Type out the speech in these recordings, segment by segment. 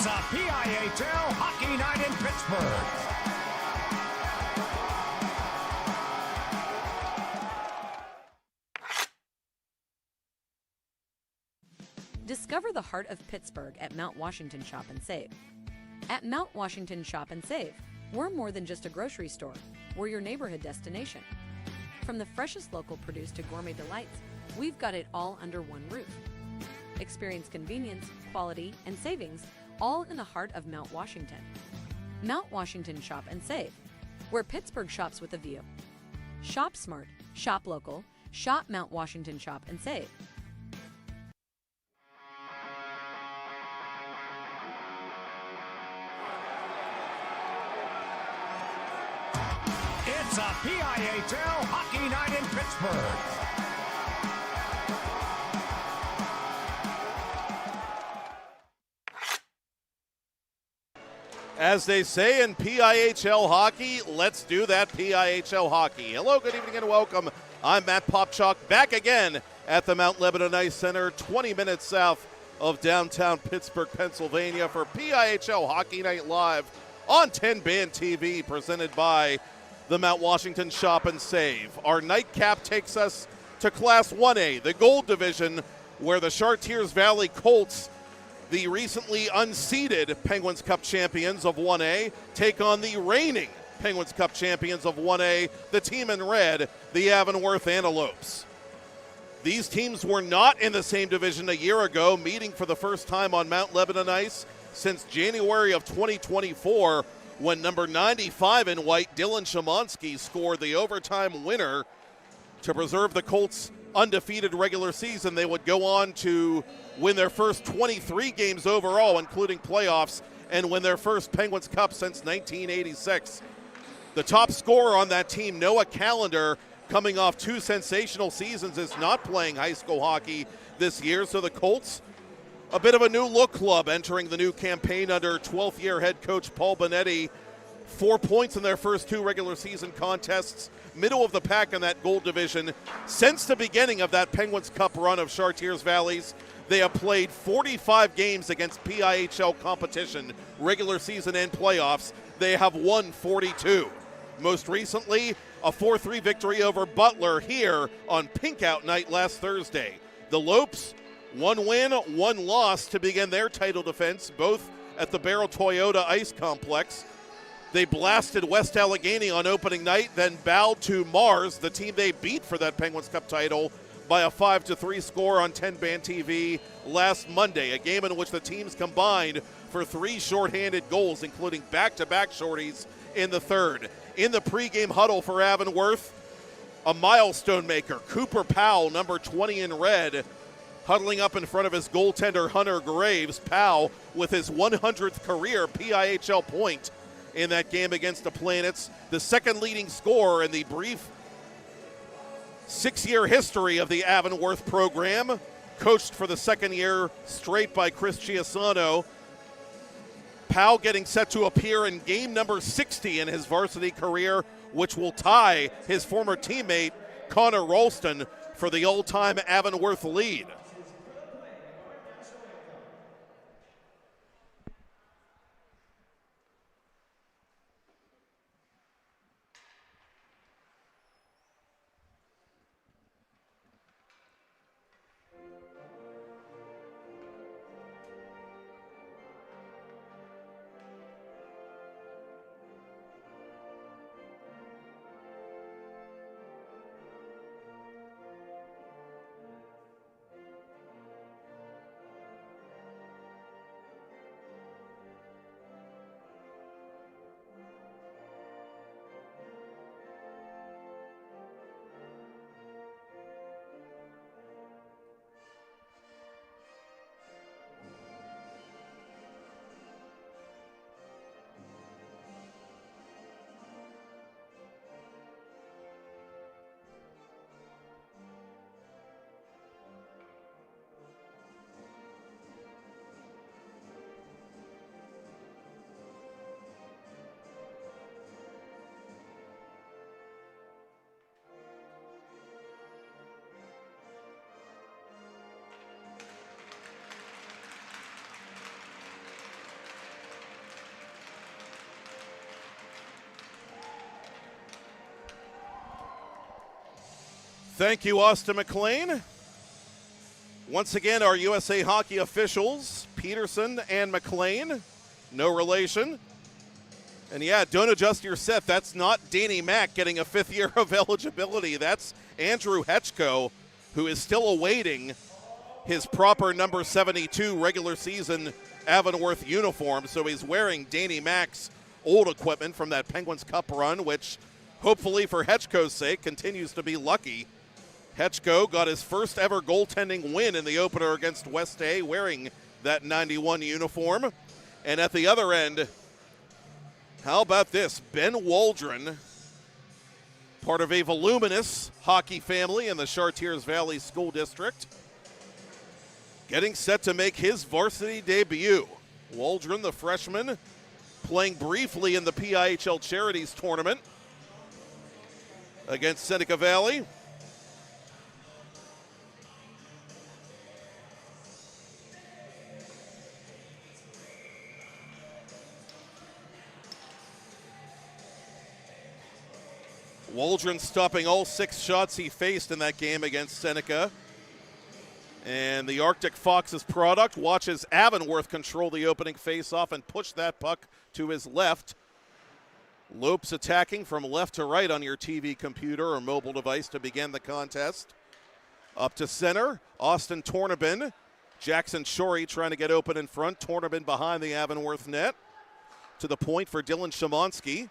It's a PIHL Hockey Night in Pittsburgh. Discover the heart of Pittsburgh at Mount Washington Shop and Save. At Mount Washington Shop and Save, we're more than just a grocery store. We're your neighborhood destination. From the freshest local produce to gourmet delights, we've got it all under one roof. Experience convenience, quality, and savings all in the heart of Mount Washington. Mount Washington Shop and Save, where Pittsburgh shops with a view. Shop smart, shop local, shop Mount Washington Shop and Save. It's a PIHL Hockey Night in Pittsburgh. As they say in PIHL hockey, let's do that PIHL hockey. Hello, good evening, and welcome. I'm Matt Popchock, back again at the Mount Lebanon Ice Center, 20 minutes south of downtown Pittsburgh, Pennsylvania, for PIHL Hockey Night Live on TenbandTV, presented by the Mount Washington Shop and Save. Our nightcap takes us to Class 1A, the Gold Division, where the Chartiers Valley Colts, the recently unseeded Penguins Cup champions of 1A, take on the reigning Penguins Cup champions of 1A, the team in red, the Avonworth Antelopes. These teams were not in the same division a year ago, meeting for the first time on Mount Lebanon Ice since January of 2024, when number 95 in white, Dylan Szymanski, scored the overtime winner to preserve the Colts' undefeated regular season. They would go on to win their first 23 games overall, including playoffs, and win their first Penguins Cup since 1986. The top scorer on that team, Noah Callender, coming off two sensational seasons, is not playing high school hockey this year, so the Colts, a bit of a new look club entering the new campaign under 12th year head coach Paul Benetti. 4 points in their first two regular season contests, middle of the pack in that Gold Division. Since the beginning of that Penguins Cup run of Chartiers Valley's, they have played 45 games against PIHL competition, regular season and playoffs. They have won 42. Most recently, a 4-3 victory over Butler here on Pink Out Night last Thursday. The Lopes, one win, one loss to begin their title defense, both at the Barrel Toyota Ice Complex. They blasted West Allegheny on opening night, then bowed to Mars, the team they beat for that Penguins Cup title, by a 5-3 score on TenbandTV last Monday, a game in which the teams combined for 3 shorthanded goals, including back-to-back shorties in the third. In the pregame huddle for Avonworth, a milestone maker, Cooper Powell, number 20 in red, huddling up in front of his goaltender Hunter Graves. Powell with his 100th career PIHL point in that game against the Planets, the second leading scorer in the brief 6-year history of the Avonworth program, coached for the second year straight by Chris Chiasano. Powell getting set to appear in game number 60 in his varsity career, which will tie his former teammate Connor Ralston for the all-time Avonworth lead. Thank you, Austin McLean. Once again, our USA Hockey officials, Peterson and McLean, no relation. And yeah, don't adjust your set. That's not Danny Mack getting a 5th year of eligibility. That's Andrew Hetchko, who is still awaiting his proper number 72 regular season Avonworth uniform. So he's wearing Danny Mack's old equipment from that Penguins Cup run, which hopefully for Hetchko's sake continues to be lucky. Hetchko got his first ever goaltending win in the opener against West A wearing that 91 uniform. And at the other end, how about this? Ben Waldron, part of a voluminous hockey family in the Chartiers Valley School District, getting set to make his varsity debut. Waldron, the freshman, playing briefly in the PIHL Charities Tournament against Seneca Valley. Waldron stopping all 6 shots he faced in that game against Seneca. And the Arctic Fox's product watches Avonworth control the opening faceoff and push that puck to his left. Lopes attacking from left to right on your TV computer or mobile device to begin the contest. Up to center, Austin Tornabin. Jackson Shorey trying to get open in front. Tornabin behind the Avonworth net. To the point for Dylan Szymanski.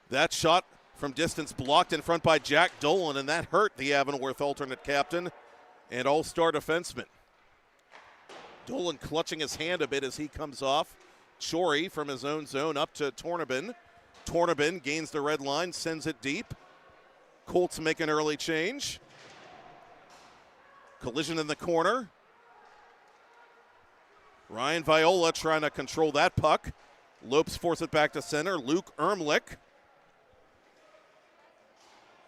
That shot from distance blocked in front by Jack Dolan, and that hurt the Avonworth alternate captain and all-star defenseman. Dolan clutching his hand a bit as he comes off. Shorey from his own zone up to Tornabin. Tornabin gains the red line, sends it deep. Colts make an early change. Collision in the corner. Ryan Viola trying to control that puck. Lopes force it back to center. Luke Ermlich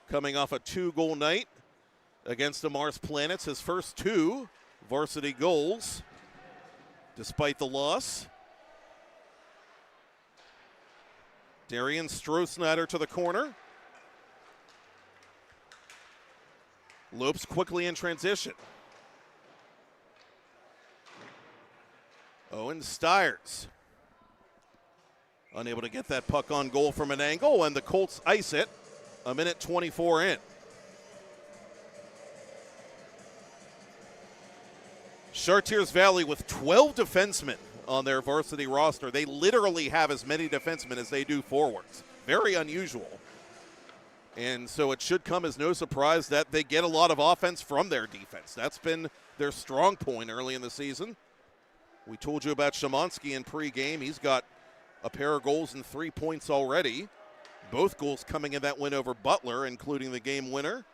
coming off a 2-goal night against the Mars Planets, his first 2 varsity goals despite the loss. Darian Strohsnyder to the corner. Lopes quickly in transition. Owen Stiers unable to get that puck on goal from an angle, and the Colts ice it. A minute 24 in. Chartiers Valley with 12 defensemen on their varsity roster. They literally have as many defensemen as they do forwards. Very unusual. And so it should come as no surprise that they get a lot of offense from their defense. That's been their strong point early in the season. We told you about Szymanski in pregame. He's got a pair of goals and 3 points already. Both goals coming in that win over Butler, including the game winner.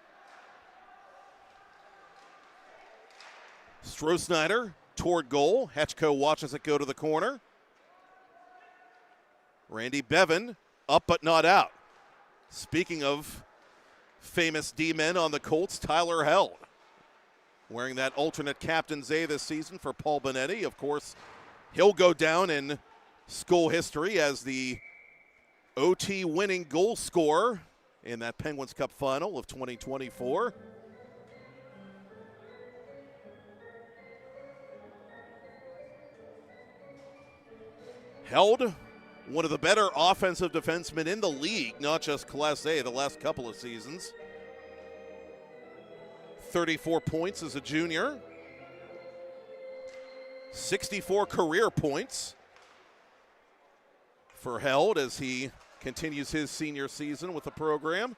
Strohsnyder toward goal. Hetchko watches it go to the corner. Randy Bevan up but not out. Speaking of famous D-men on the Colts, Tyler Held wearing that alternate captain's A this season for Paul Benetti. Of course, he'll go down in school history as the OT winning goal scorer in that Penguins Cup final of 2024. Held, one of the better offensive defensemen in the league, not just Class A, the last couple of seasons. 34 points as a junior. 64 career points for Held as he continues his senior season with the program.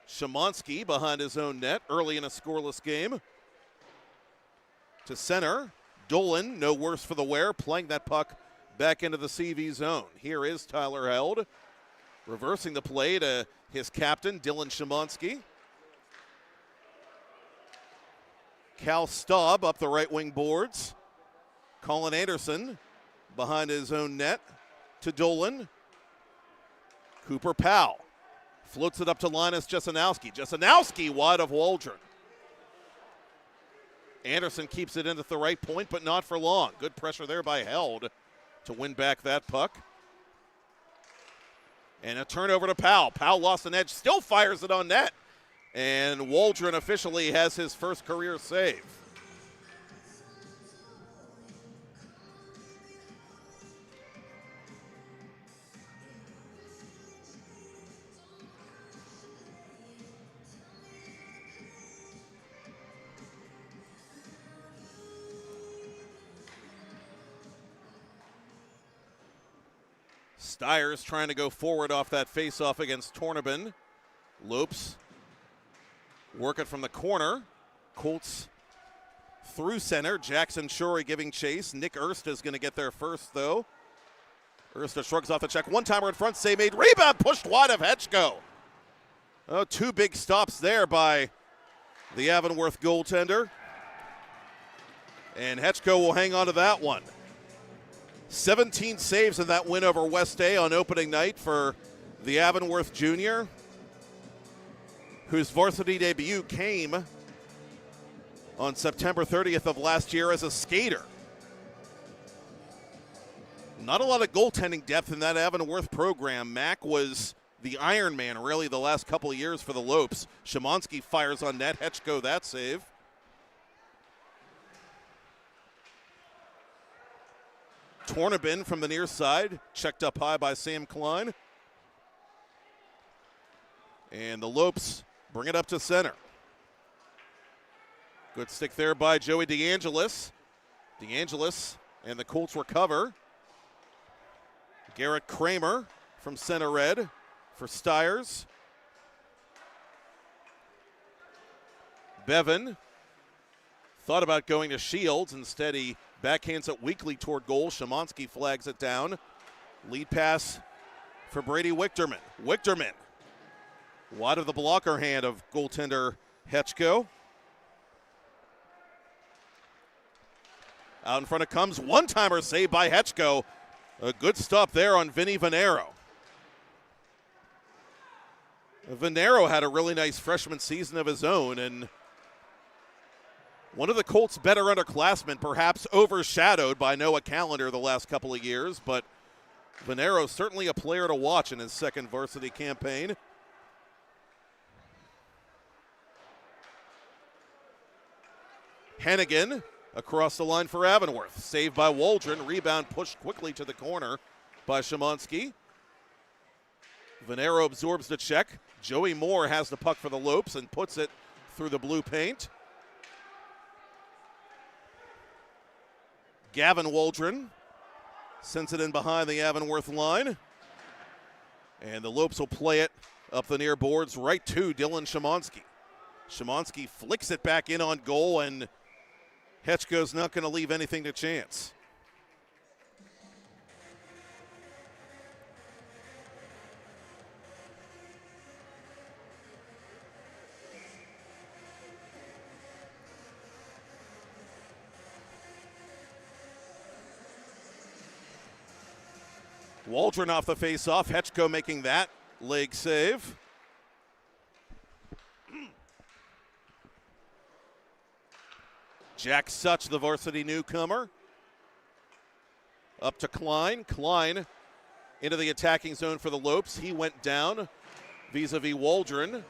Szymanski behind his own net early in a scoreless game. To center, Dolan, no worse for the wear, playing that puck back into the CV zone. Here is Tyler Held, reversing the play to his captain, Dylan Szymanski. Cal Staub up the right wing boards. Colin Anderson behind his own net to Dolan. Cooper Powell floats it up to Linus Jesenowski. Jesenowski wide of Waldron. Anderson keeps it in at the right point, but not for long. Good pressure there by Held to win back that puck. And a turnover to Powell. Powell lost an edge, still fires it on net. And Waldron officially has his first career save. Stiers trying to go forward off that faceoff against Tornabin. Lopes work it from the corner. Colts through center. Jackson Shorey giving chase. Nick Ersta is going to get there first, though. Ersta shrugs off the check. One-timer in front. Save made. Rebound pushed wide of Hetchko. Oh, two big stops there by the Avonworth goaltender. And Hetchko will hang on to that one. 17 saves in that win over West A on opening night for the Avonworth junior, whose varsity debut came on September 30th of last year as a skater. Not a lot of goaltending depth in that Avonworth program. Mack was the Iron Man really the last couple of years for the Lopes. Szymanski fires on net. Hetchko that save. Tornabin from the near side, checked up high by Sam Klein. And the Lopes bring it up to center. Good stick there by Joey DeAngelis. DeAngelis and the Colts recover. Garrett Kramer from center red for Stiers. Bevan thought about going to Shields. Instead, he backhands it weakly toward goal. Szymanski flags it down. Lead pass for Brady Wichterman. Wichterman wide of the blocker hand of goaltender Hetchko. Out in front it comes. One-timer saved by Hetchko. A good stop there on Vinny Venero. Venero had a really nice freshman season of his own, and one of the Colts' better underclassmen, perhaps overshadowed by Noah Callender the last couple of years, but Venero certainly a player to watch in his second varsity campaign. Hennigan across the line for Avonworth. Saved by Waldron. Rebound pushed quickly to the corner by Szymanski. Venero absorbs the check. Joey Moore has the puck for the Lopes and puts it through the blue paint. Gavin Waldron sends it in behind the Avonworth line. And the Lopes will play it up the near boards right to Dylan Szymanski. Szymanski flicks it back in on goal, and Hetchko's not going to leave anything to chance. Waldron off the face-off. Hetchko making that leg save. Jack Such, the varsity newcomer. Up to Klein. Klein into the attacking zone for the Lopes. He went down vis-a-vis Waldron.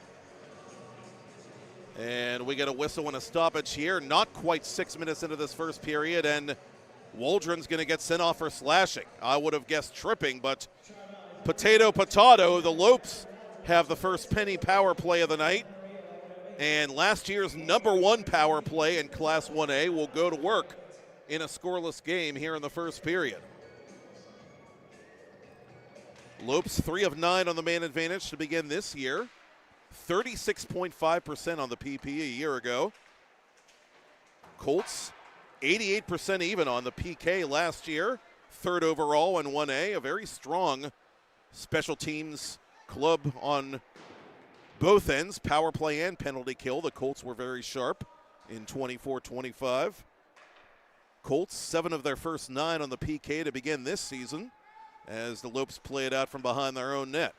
And we get a whistle and a stoppage here. Not quite 6 minutes into this first period, and Waldron's going to get sent off for slashing. I would have guessed tripping, but potato. The Lopes have the first penny power play of the night. And last year's #1 power play in Class 1A will go to work in a scoreless game here in the first period. Lopes 3 of 9 on the man advantage to begin this year. 36.5% on the PP a year ago. Colts 88% even on the PK last year. 3rd overall in 1A. A very strong special teams club on both ends, power play and penalty kill. The Colts were very sharp in 24-25. Colts 7 of their first 9 on the PK to begin this season as the Lopes play it out from behind their own net.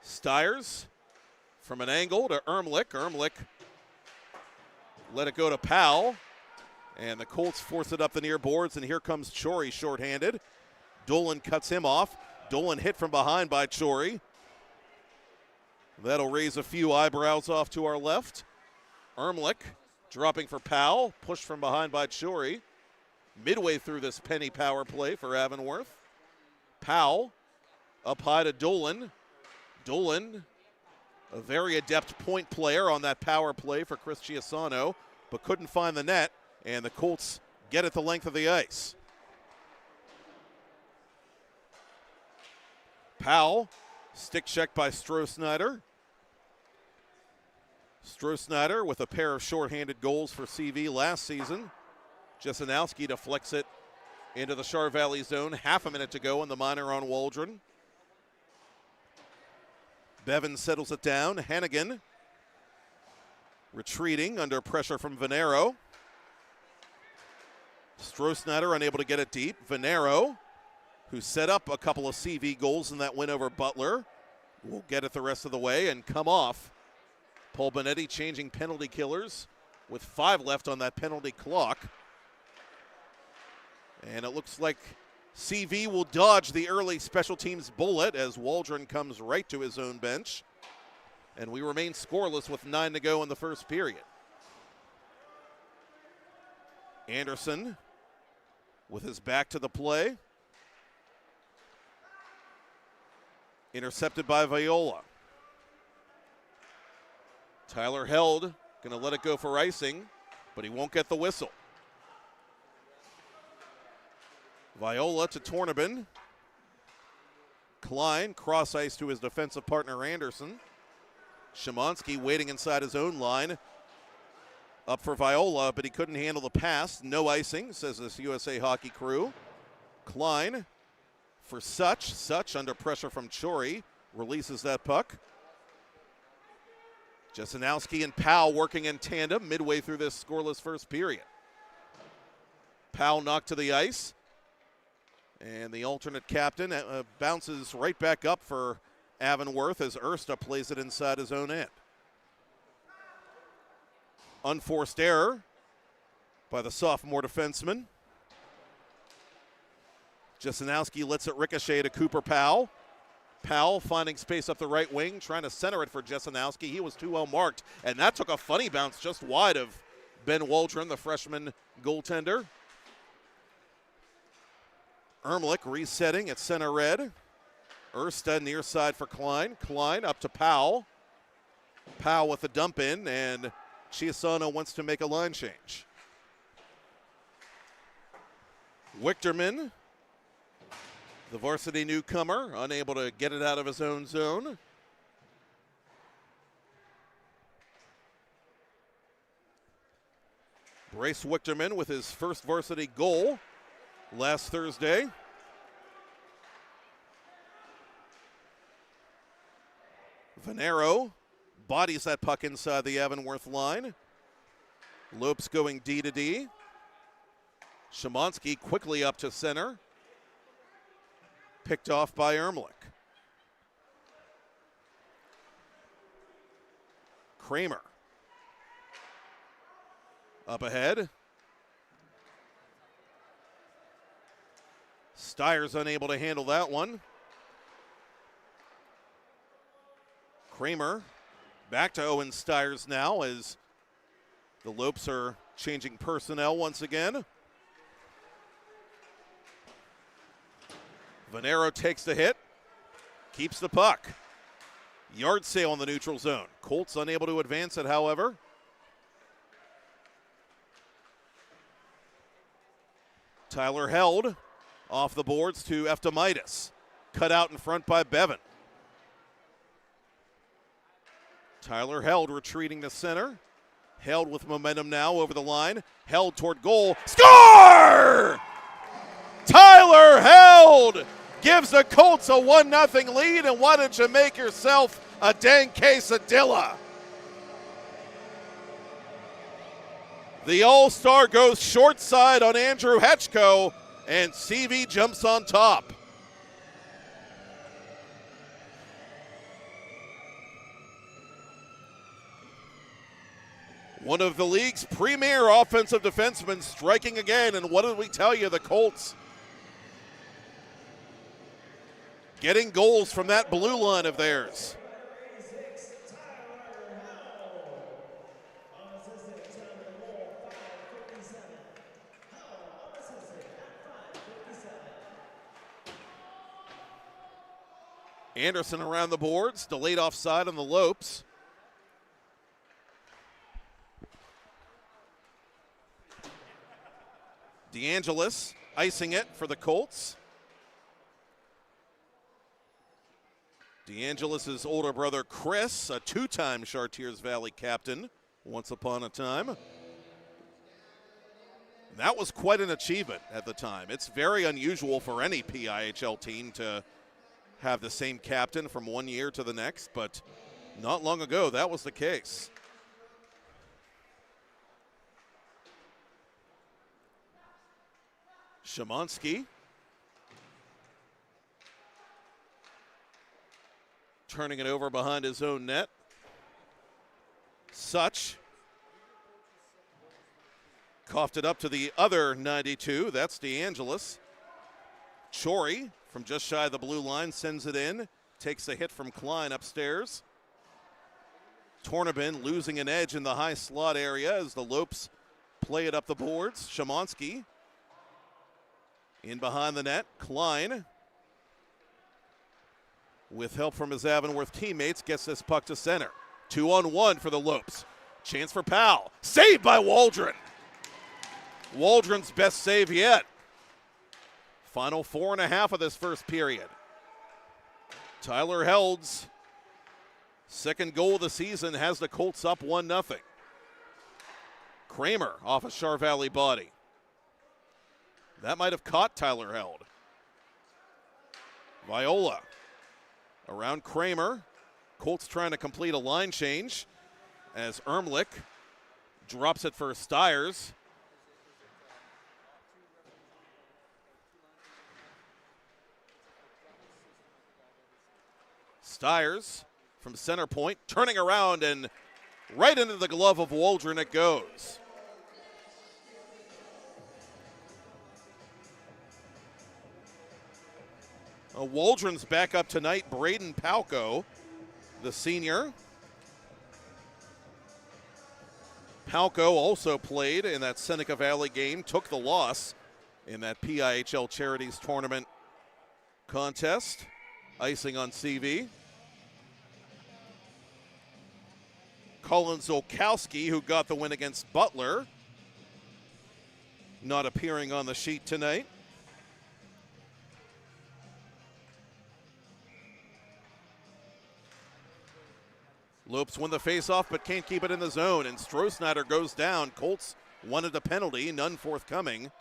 Stiers from an angle to Ermlich. Ermlich let it go to Powell. And the Colts force it up the near boards, and here comes Chori shorthanded. Dolan cuts him off. Dolan hit from behind by Chori. That'll raise a few eyebrows off to our left. Ermlich dropping for Powell. Pushed from behind by Chori. Midway through this penny power play for Avonworth. Powell up high to Dolan. Dolan, a very adept point player on that power play for Chris Chiasano, but couldn't find the net, and the Colts get it the length of the ice. Powell, stick check by Stroh-Snyder. Stroh-Snyder with a pair of shorthanded goals for CV last season. Jesenowski deflects it into the Chartiers Valley zone. Half a minute to go in the minor on Waldron. Bevan settles it down. Hannigan retreating under pressure from Venero. Stroh-Snyder unable to get it deep. Venero, who set up a couple of CV goals in that win over Butler, will get it the rest of the way and come off. Paul Bonetti changing penalty killers with 5 left on that penalty clock. And it looks like CV will dodge the early special teams bullet as Waldron comes right to his own bench. And we remain scoreless with 9 to go in the first period. Anderson with his back to the play. Intercepted by Viola. Tyler Held going to let it go for icing, but he won't get the whistle. Viola to Tornabin. Klein cross ice to his defensive partner Anderson. Szymanski waiting inside his own line. Up for Viola, but he couldn't handle the pass. No icing, says this USA Hockey crew. Klein for Such. Such under pressure from Chori. Releases that puck. Jesenowski and Powell working in tandem midway through this scoreless first period. Powell knocked to the ice. And the alternate captain bounces right back up for Avonworth as Ersta plays it inside his own end. Unforced error by the sophomore defenseman. Jesenowski lets it ricochet to Cooper Powell. Powell finding space up the right wing, trying to center it for Jesenowski. He was too well marked, and that took a funny bounce just wide of Ben Waldron, the freshman goaltender. Ermlich resetting at center red. Ersta near side for Klein. Klein up to Powell. Powell with the dump in, and Chiasano wants to make a line change. Wichterman, the varsity newcomer, unable to get it out of his own zone. Bryce Wichterman with his first varsity goal last Thursday. Venero bodies that puck inside the Avonworth line. Lopes going D to D. Szymanski quickly up to center. Picked off by Ermlich. Kramer. Up ahead. Steyer's unable to handle that one. Kramer back to Owen Steyer's now as the Lopes are changing personnel once again. Venero takes the hit, keeps the puck. Yard sale in the neutral zone. Colts unable to advance it, however. Tyler Held off the boards to Eftimitis. Cut out in front by Bevan. Tyler Held retreating to center. Held with momentum now over the line. Held toward goal. Score! Tyler Held gives the Colts a 1-0 lead, and why don't you make yourself a dang quesadilla? The All-Star goes short side on Andrew Hetchko, and CV jumps on top. One of the league's premier offensive defensemen striking again, and what did we tell you, the Colts getting goals from that blue line of theirs. Anderson around the boards, delayed offside on the Lopes. DeAngelis icing it for the Colts. DeAngelis' older brother Chris, a two-time Chartiers Valley captain once upon a time. That was quite an achievement at the time. It's very unusual for any PIHL team to have the same captain from one year to the next, but not long ago that was the case. Szymanski turning it over behind his own net. Such coughed it up to the other 92. That's DeAngelis. Chori from just shy of the blue line sends it in. Takes the hit from Klein upstairs. Tornabin losing an edge in the high slot area as the Lopes play it up the boards. Szymanski in behind the net. Klein, with help from his Avonworth teammates, gets this puck to center. 2-on-1 for the Lopes. Chance for Powell. Saved by Waldron. Waldron's best save yet. Final 4.5 of this first period. Tyler Held's second goal of the season has the Colts up 1-0. Kramer off a Char Valley body. That might have caught Tyler Held. Viola around Kramer. Colts trying to complete a line change as Ermlich drops it for Stiers. Stiers from center point, turning around and right into the glove of Waldron it goes. Waldron's back up tonight. Braden Palco, the senior. Palco also played in that Seneca Valley game, took the loss in that PIHL Charities Tournament contest. Icing on CV. Colin Zolkowski, who got the win against Butler, not appearing on the sheet tonight. Lopes win the faceoff but can't keep it in the zone, and Strohsnyder goes down. Colts wanted a penalty, none forthcoming.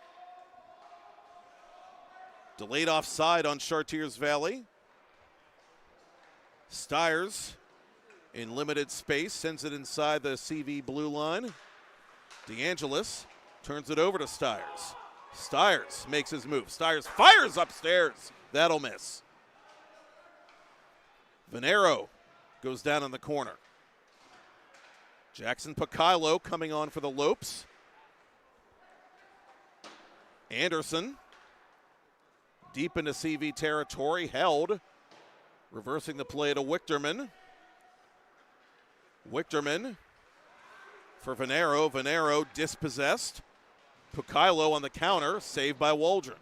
Delayed offside on Chartiers Valley. Stiers in limited space sends it inside the CV blue line. DeAngelis turns it over to Stiers. Stiers makes his move. Stiers fires upstairs. That'll miss. Venero goes down in the corner. Jackson Pakailo coming on for the Lopes. Anderson deep into CV territory. Held. Reversing the play to Wichterman. Wichterman for Venero. Venero dispossessed. Pakailo on the counter. Saved by Waldron.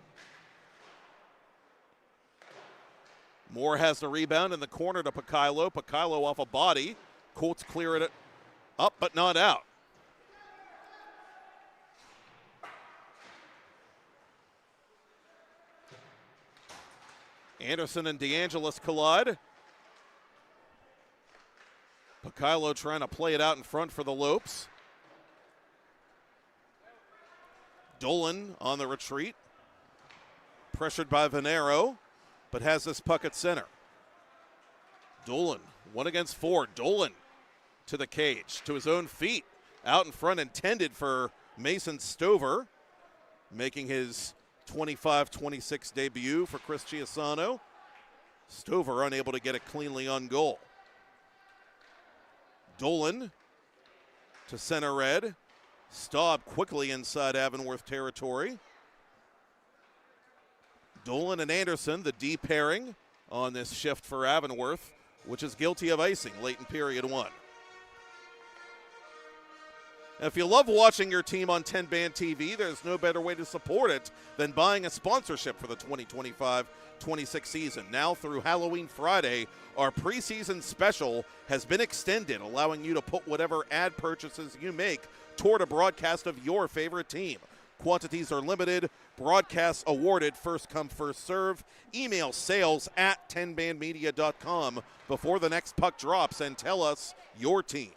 Moore has the rebound in the corner to Pakailo. Pakailo off a body. Colts clear it up but not out. Anderson and DeAngelis collide. Pakailo trying to play it out in front for the Lopes. Dolan on the retreat. Pressured by Venero, but has this puck at center. Dolan, 1 against 4. Dolan to the cage, to his own feet. Out in front, intended for Mason Stover, making his 25-26 debut for Chris Chiasano. Stover unable to get it cleanly on goal. Dolan to center red. Staub quickly inside Avonworth territory. Dolan and Anderson, the D pairing on this shift for Avonworth, which is guilty of icing late in period one. If you love watching your team on TenbandTV, there's no better way to support it than buying a sponsorship for the 2025-26 season. Now through Halloween Friday, our preseason special has been extended, allowing you to put whatever ad purchases you make toward a broadcast of your favorite team. Quantities are limited, broadcasts awarded, first come, first serve. Email sales@tenbandmedia.com before the next puck drops and tell us your team.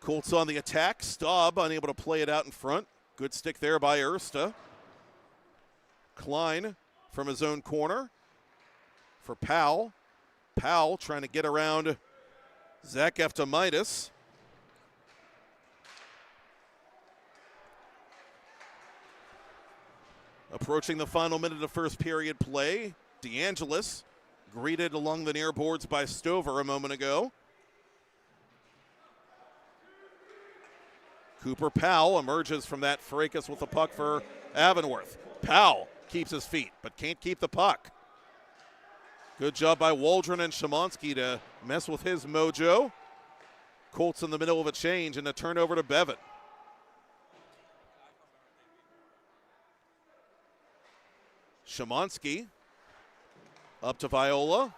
Colts on the attack. Staub unable to play it out in front. Good stick there by Ersta. Klein from his own corner for Powell. Powell trying to get around Zach Eftimitis. Approaching the final minute of first period play. DeAngelis greeted along the near boards by Stover a moment ago. Cooper Powell emerges from that fracas with the puck for Avonworth. Powell keeps his feet, but can't keep the puck. Good job by Waldron and Szymanski to mess with his mojo. Colts in the middle of a change and a turnover to Bevan. Szymanski up to Viola.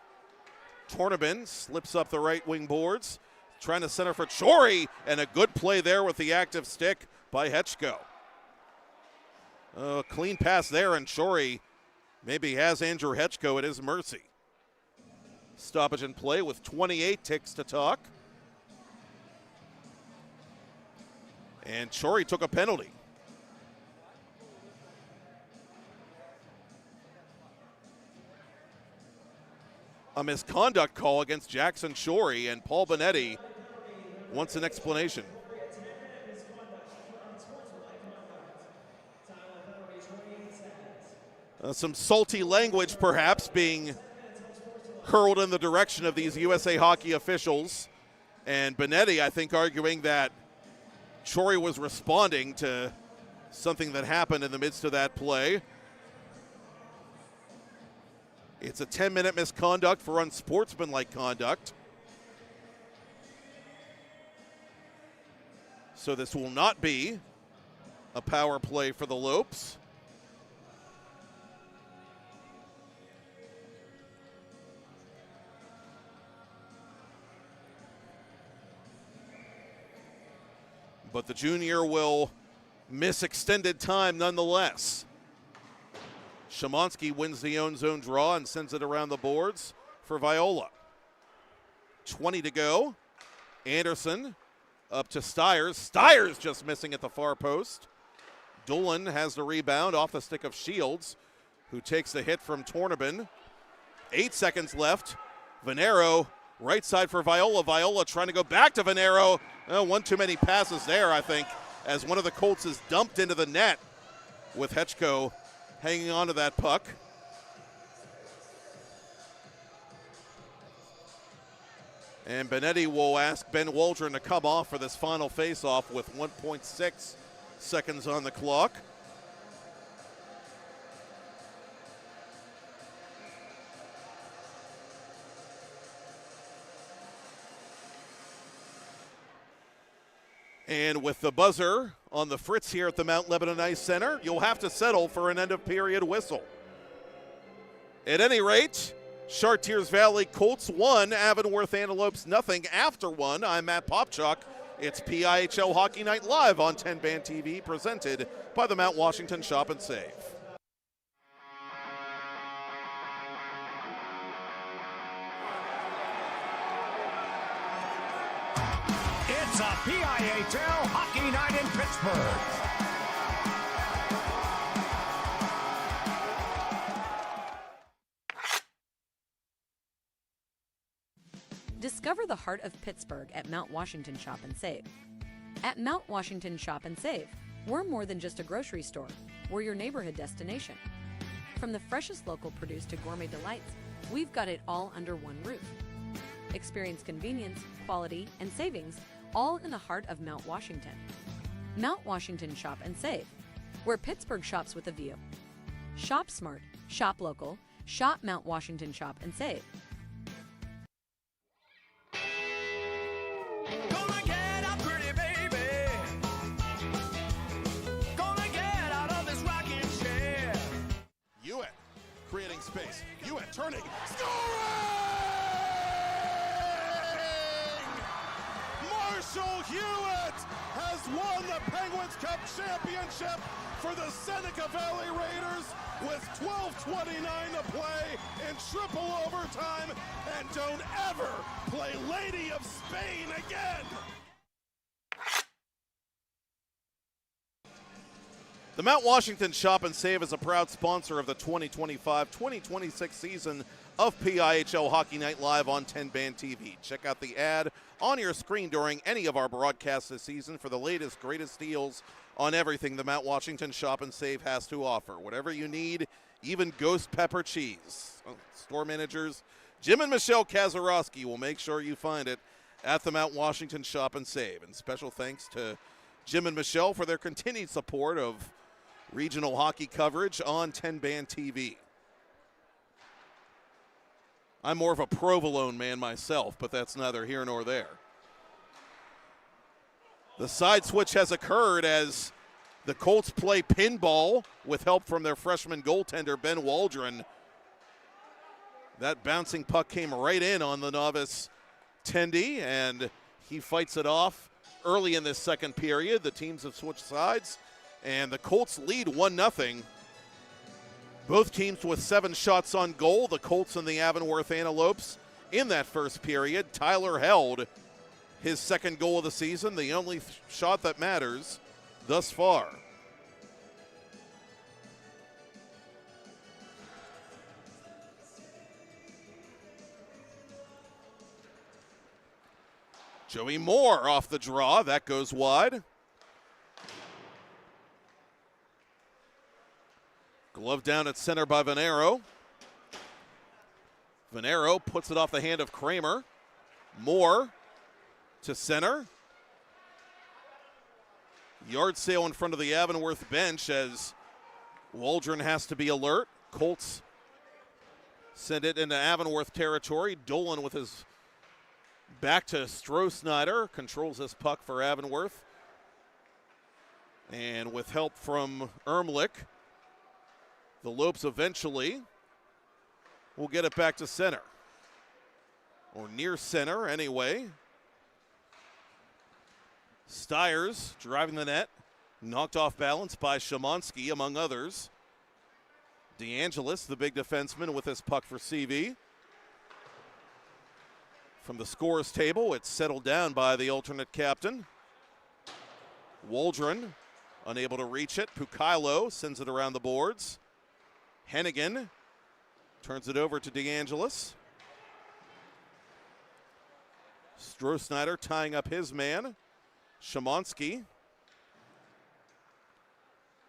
Tornabin slips up the right wing boards. Trying to center for Chori, and a good play there with the active stick by Hetchko. Clean pass there, and Chori maybe has Andrew Hetchko at his mercy. Stoppage in play with 28 ticks to talk. And Chori took a penalty. A misconduct call against Jackson Chori, and Paul Benetti wants an explanation. Some salty language perhaps being hurled in the direction of these USA Hockey officials. And Benetti, I think, arguing that Chori was responding to something that happened in the midst of that play. It's a 10-minute misconduct for unsportsmanlike conduct. So this will not be a power play for the Lopes. But the junior will miss extended time nonetheless. Szymanski wins the own zone draw and sends it around the boards for Viola. 20 to go. Anderson up to Stiers. Stiers just missing at the far post. Dolan has the rebound off the stick of Shields, who takes the hit from Tornabin. 8 seconds left. Venero, right side for Viola. Viola trying to go back to Venero. One too many passes there, I think, as one of the Colts is dumped into the net with Hetchko hanging on to that puck. And Benetti will ask Ben Waldron to come off for this final face-off with 1.6 seconds on the clock. And with the buzzer on the fritz here at the Mount Lebanon Ice Center, you'll have to settle for an end-of-period whistle. At any rate, Chartiers Valley Colts 1, Avonworth Antelopes nothing after 1. I'm Matt Popchock. It's PIHL Hockey Night Live on TenbandTV, presented by the Mount Washington Shop and Save. It's a PIHL Hockey Night in Pittsburgh. Discover the heart of Pittsburgh at Mount Washington Shop and Save. At Mount Washington Shop and Save, we're more than just a grocery store. We're your neighborhood destination. From the freshest local produce to gourmet delights, we've got it all under one roof. Experience convenience, quality, and savings all in the heart of Mount Washington. Mount Washington Shop and Save, where Pittsburgh shops with a view. Shop smart, shop local, shop Mount Washington Shop and Save. Gonna get up, pretty baby. Gonna get out of this rocking chair. Hewitt creating space. Hewitt turning. Scoring! Marshall Hewitt has won the Penguins Cup championship for the Seneca Valley Raiders with 12:29 to play in triple overtime, and don't ever play Lady of Spain again. The Mount Washington Shop and Save is a proud sponsor of the 2025-2026 season of PIHL Hockey Night Live on TenbandTV. Check out the ad on your screen during any of our broadcasts this season for the latest, greatest deals on everything the Mount Washington Shop and Save has to offer. Whatever you need, even ghost pepper cheese. Store managers Jim and Michelle Kazarowski will make sure you find it at the Mount Washington Shop and Save. And special thanks to Jim and Michelle for their continued support of regional hockey coverage on TenbandTV. I'm more of a provolone man myself, but that's neither here nor there. The side switch has occurred as the Colts play pinball with help from their freshman goaltender, Ben Waldron. That bouncing puck came right in on the novice Tendy, and he fights it off early in this second period. The teams have switched sides, and the Colts lead 1-0. Both teams with 7 shots on goal, the Colts and the Avonworth Antelopes in that first period. Tyler held his second goal of the season, the only shot that matters thus far. Joey Moore off the draw. That goes wide. Glove down at center by Venero. Venero puts it off the hand of Kramer. Moore to center. Yard sale in front of the Avonworth bench as Waldron has to be alert. Colts send it into Avonworth territory. Dolan with his back to Stroh-Snyder, controls this puck for Avonworth. And with help from Ermlich, the Lopes eventually will get it back to center. Or near center, anyway. Stiers driving the net. Knocked off balance by Szymanski, among others. DeAngelis, the big defenseman, with this puck for CV. From the scores table, it's settled down by the alternate captain. Waldron unable to reach it. Pukailo sends it around the boards. Hennigan turns it over to DeAngelis. Stroh-Snyder tying up his man. Szymanski.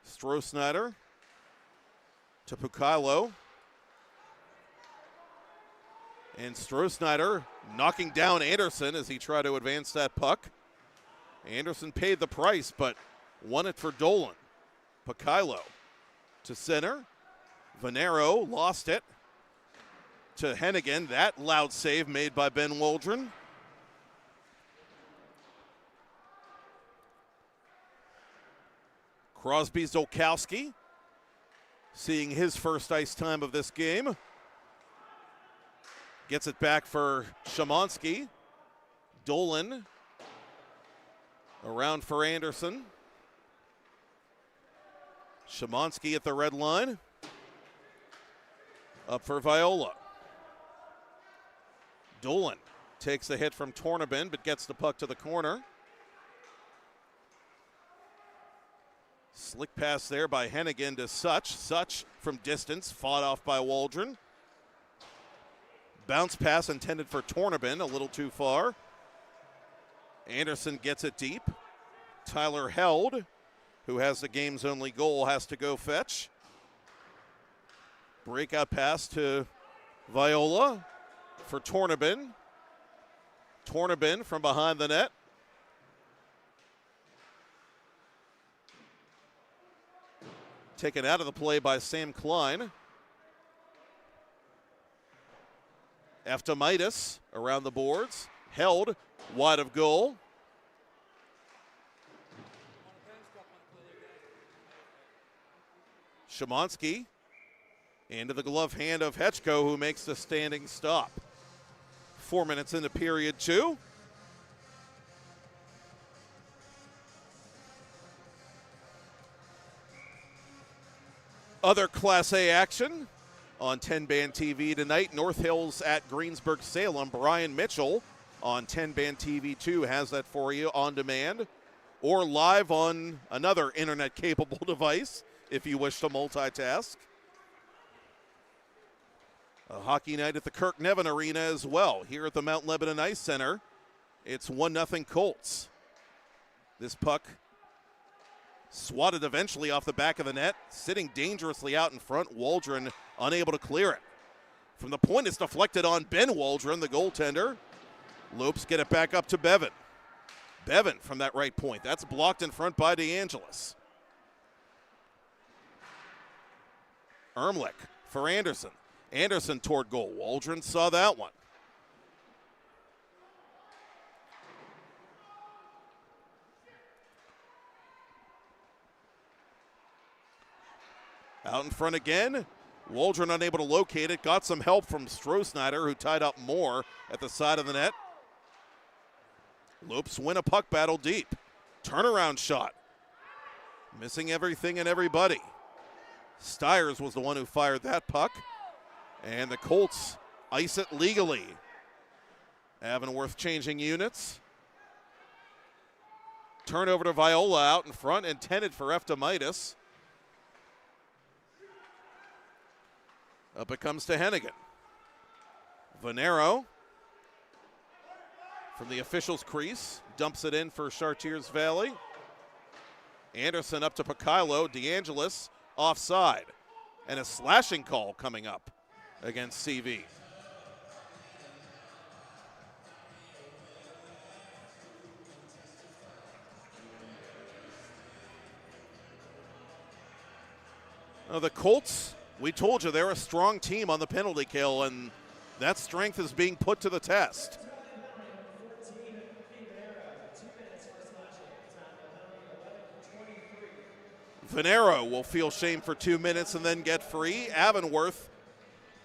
Stroh-Snyder to Pukailo. And Stroh-Snyder knocking down Anderson as he tried to advance that puck. Anderson paid the price, but won it for Dolan. Pukailo to center. Venero lost it to Hennigan. That loud save made by Ben Waldron. Crosby Zolkowski seeing his first ice time of this game. Gets it back for Szymanski. Dolan around for Anderson. Szymanski at the red line. Up for Viola. Dolan takes the hit from Tornabin, but gets the puck to the corner. Slick pass there by Hennigan to Such. Such from distance, fought off by Waldron. Bounce pass intended for Tornabin, a little too far. Anderson gets it deep. Tyler Held, who has the game's only goal, has to go fetch. Breakout pass to Viola for Tornabin. Tornabin from behind the net. Taken out of the play by Sam Klein. Eftimitis around the boards. Held wide of goal. Szymanski into the glove hand of Hetchko, who makes the standing stop. 4 minutes into period 2. Other Class A action on 10-band-TV tonight. North Hills at Greensburg-Salem. Brian Mitchell on 10-band-TV 2 has that for you on demand or live on another internet-capable device if you wish to multitask. A hockey night at the Kirk Nevin Arena as well. Here at the Mount Lebanon Ice Center, it's 1-0 Colts. This puck swatted eventually off the back of the net, sitting dangerously out in front. Waldron unable to clear it. From the point, it's deflected on Ben Waldron, the goaltender. Lopes get it back up to Bevan. Bevan from that right point. That's blocked in front by DeAngelis. Ermlich for Anderson. Anderson toward goal. Waldron saw that one. Out in front again. Waldron unable to locate it. Got some help from Stroh-Snyder, who tied up Moore at the side of the net. Lopes win a puck battle deep. Turnaround shot. Missing everything and everybody. Stiers was the one who fired that puck. And the Colts ice it legally. Avonworth changing units. Turnover to Viola out in front, intended for Eftimitis. Up it comes to Hennigan. Venero from the official's crease dumps it in for Chartiers Valley. Anderson up to Pakilo. DeAngelis offside. And a slashing call coming up against CV. The Colts, we told you they're a strong team on the penalty kill, and that strength is being put to the test. Venero will feel shame for 2 minutes and then get free. Avonworth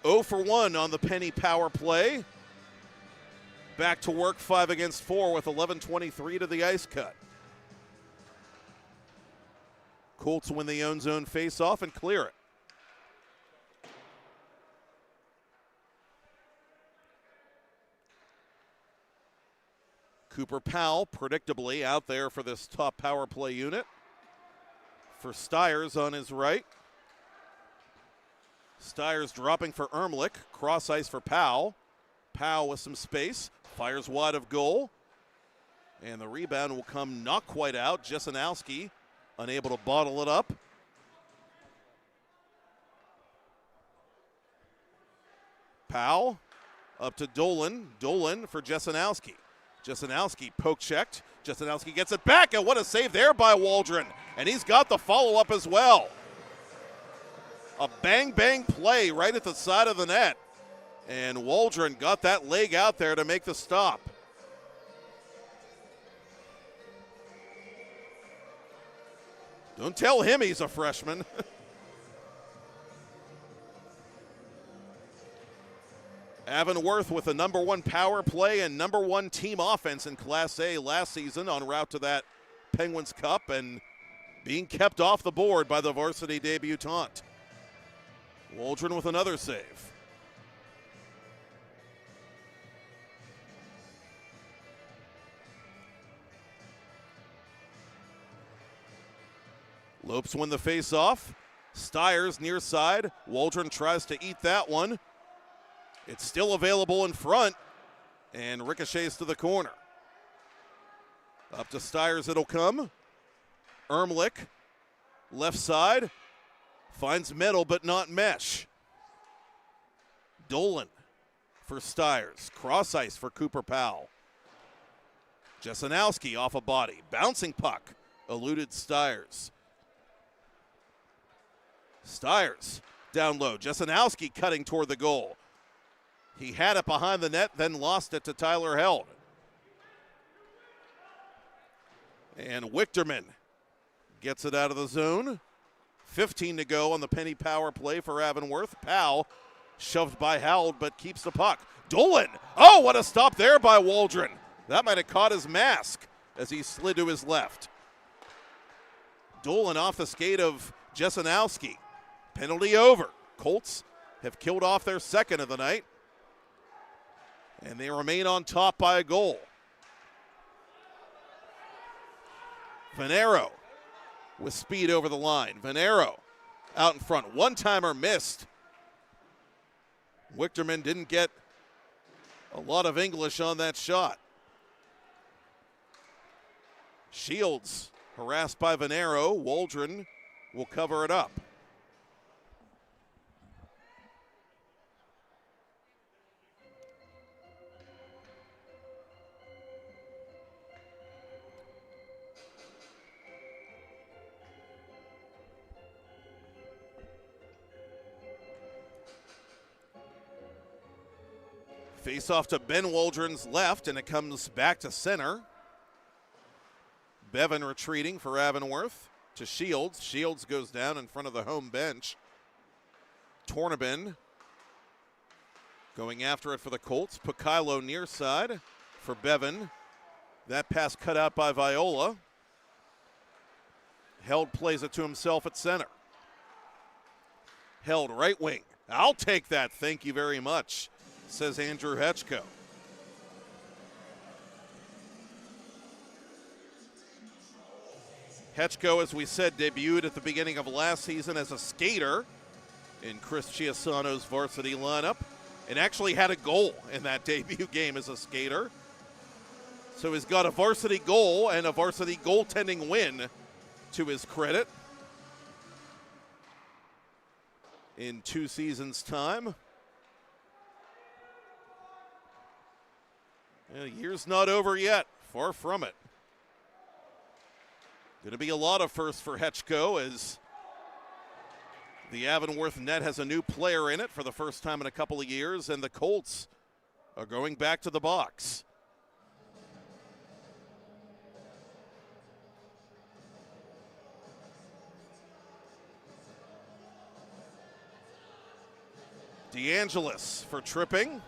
0 for 1 on the penny power play. Back to work 5 against 4 with 11:23 to the ice cut. Colts win the own zone face-off and clear it. Cooper Powell, predictably, out there for this top power play unit. For Stiers on his right. Stiers dropping for Ermlich. Cross ice for Powell. Powell with some space. Fires wide of goal. And the rebound will come not quite out. Jesenowski unable to bottle it up. Powell up to Dolan. Dolan for Jesenowski. Jesenowski poke checked. Jesenowski gets it back, and what a save there by Waldron. And he's got the follow-up as well. A bang-bang play right at the side of the net. And Waldron got that leg out there to make the stop. Don't tell him he's a freshman. Avonworth with the #1 power play and #1 team offense in Class A last season, en route to that Penguins Cup and being kept off the board by the varsity debutante. Waldron with another save. Lopes win the face-off. Stiers near side. Waldron tries to eat that one. It's still available in front, and ricochets to the corner. Up to Stiers it'll come. Ermlich, left side, finds middle but not mesh. Dolan for Stiers. Cross ice for Cooper Powell. Jesenowski off a body. Bouncing puck. Eluded Stiers. Thurs down low. Jesenowski cutting toward the goal. He had it behind the net, then lost it to Tyler Held. And Wichterman gets it out of the zone. 15 to go on the penny power play for Avonworth. Powell shoved by Held, but keeps the puck. Dolan! Oh, what a stop there by Waldron. That might have caught his mask as he slid to his left. Dolan off the skate of Jesenowski. Penalty over. Colts have killed off their second of the night, and they remain on top by a goal. Venero with speed over the line. Venero out in front. One-timer missed. Wichterman didn't get a lot of English on that shot. Shields harassed by Venero. Waldron will cover it up. Face off to Ben Waldron's left, and it comes back to center. Bevan retreating for Avonworth to Shields. Shields goes down in front of the home bench. Tornabin going after it for the Colts. PIHL near side for Bevan. That pass cut out by Viola. Held plays it to himself at center. Held right wing. I'll take that, thank you very much, says Andrew Hetchko. Hetchko, as we said, debuted at the beginning of last season as a skater in Chris Chiasano's varsity lineup and actually had a goal in that debut game as a skater. So he's got a varsity goal and a varsity goaltending win to his credit in 2 seasons' time. The year's not over yet. Far from it. Going to be a lot of firsts for Hetchko as the Avonworth net has a new player in it for the first time in a couple of years, and the Colts are going back to the box. DeAngelis for tripping.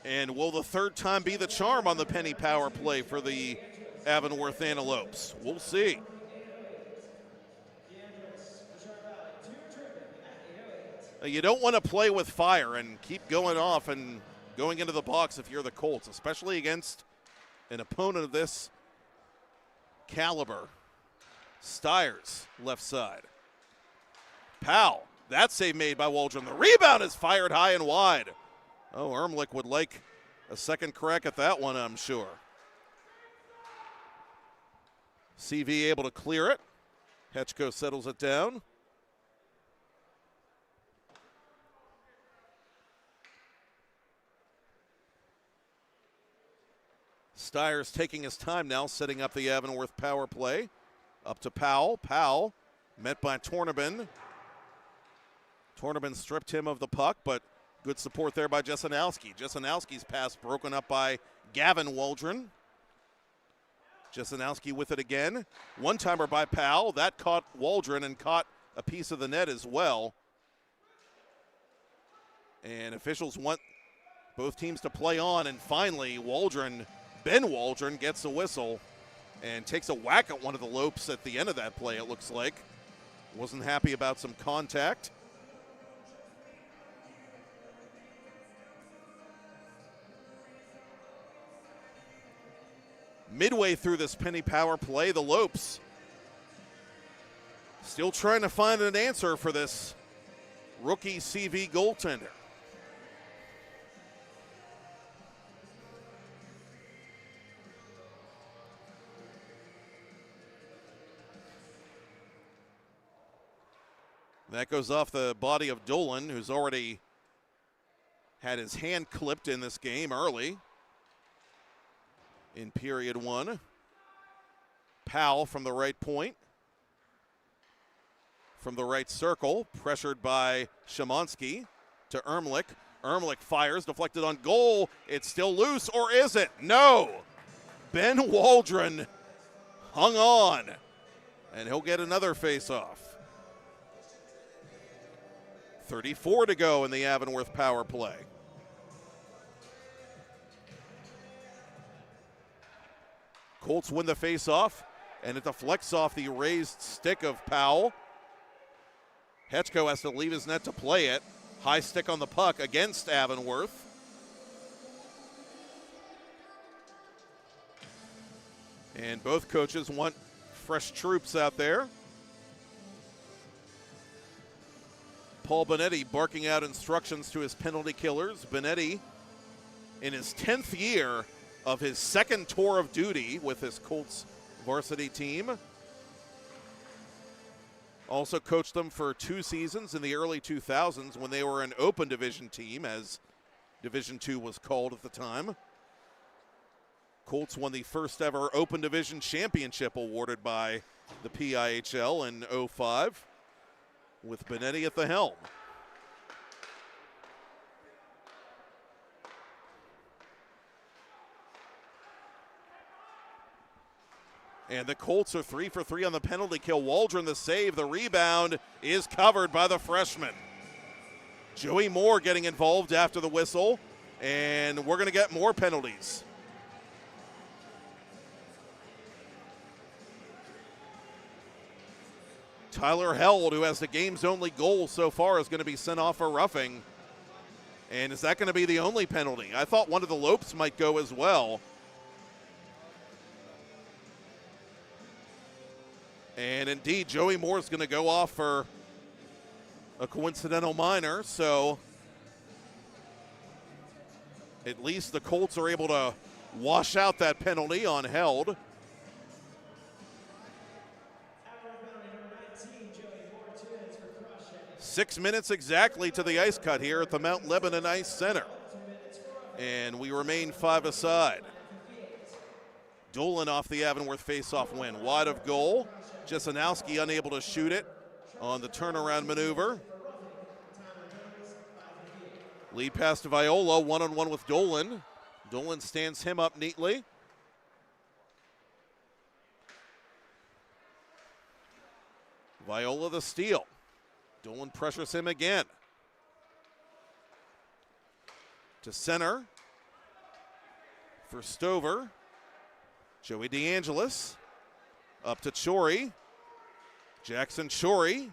And will the third time be the charm on the penny power play for the Avonworth Antelopes? We'll see. You don't want to play with fire and keep going off and going into the box if you're the Colts, especially against an opponent of this caliber. Thurs, left side. Powell, that save made by Waldron. The rebound is fired high and wide. Oh, Ermlich would like a second crack at that one, I'm sure. CV able to clear it. Hetchko settles it down. Thurs taking his time now, setting up the Avonworth power play. Up to Powell. Powell met by Tornabin. Tornabin stripped him of the puck, but good support there by Jesenowski. Jesenowski's pass broken up by Gavin Waldron. Jesenowski with it again. One-timer by Powell. That caught Waldron and caught a piece of the net as well. And officials want both teams to play on, and finally Ben Waldron gets a whistle and takes a whack at one of the Lopes at the end of that play, it looks like. Wasn't happy about some contact. Midway through this penny power play, the Lopes still trying to find an answer for this rookie CV goaltender. That goes off the body of Dolan, who's already had his hand clipped in this game early in period 1. Powell from the right point. from the right circle, pressured by Szymanski to Ermlich. Ermlich fires, deflected on goal. It's still loose, or is it? No! Ben Waldron hung on, and he'll get another face-off. 34 to go in the Avonworth power play. Colts win the face-off, and it deflects off the raised stick of Powell. Hetchko has to leave his net to play it. High stick on the puck against Avonworth. And both coaches want fresh troops out there. Paul Benetti barking out instructions to his penalty killers. Benetti, in his 10th year of his second tour of duty with his Colts varsity team. Also coached them for 2 seasons in the early 2000s when they were an open division team, as Division II was called at the time. Colts won the first ever open division championship awarded by the PIHL in 05 with Benetti at the helm. And the Colts are 3 for 3 on the penalty kill. Waldron the save. The rebound is covered by the freshman. Joey Moore getting involved after the whistle. And we're going to get more penalties. Tyler Held, who has the game's only goal so far, is going to be sent off for roughing. And is that going to be the only penalty? I thought one of the Lopes might go as well. And indeed, Joey Moore's going to go off for a coincidental minor, so at least the Colts are able to wash out that penalty on Held. Six minutes exactly to the ice cut here at the Mount Lebanon Ice Center. And we remain 5 aside. Dolan off the Avonworth faceoff win. Wide of goal. Jesenowski unable to shoot it on the turnaround maneuver. Lead pass to Viola, one-on-one with Dolan. Dolan stands him up neatly. Viola the steal. Dolan pressures him again. To center for Stover. Joey DeAngelis up to Chori. Jackson Chori,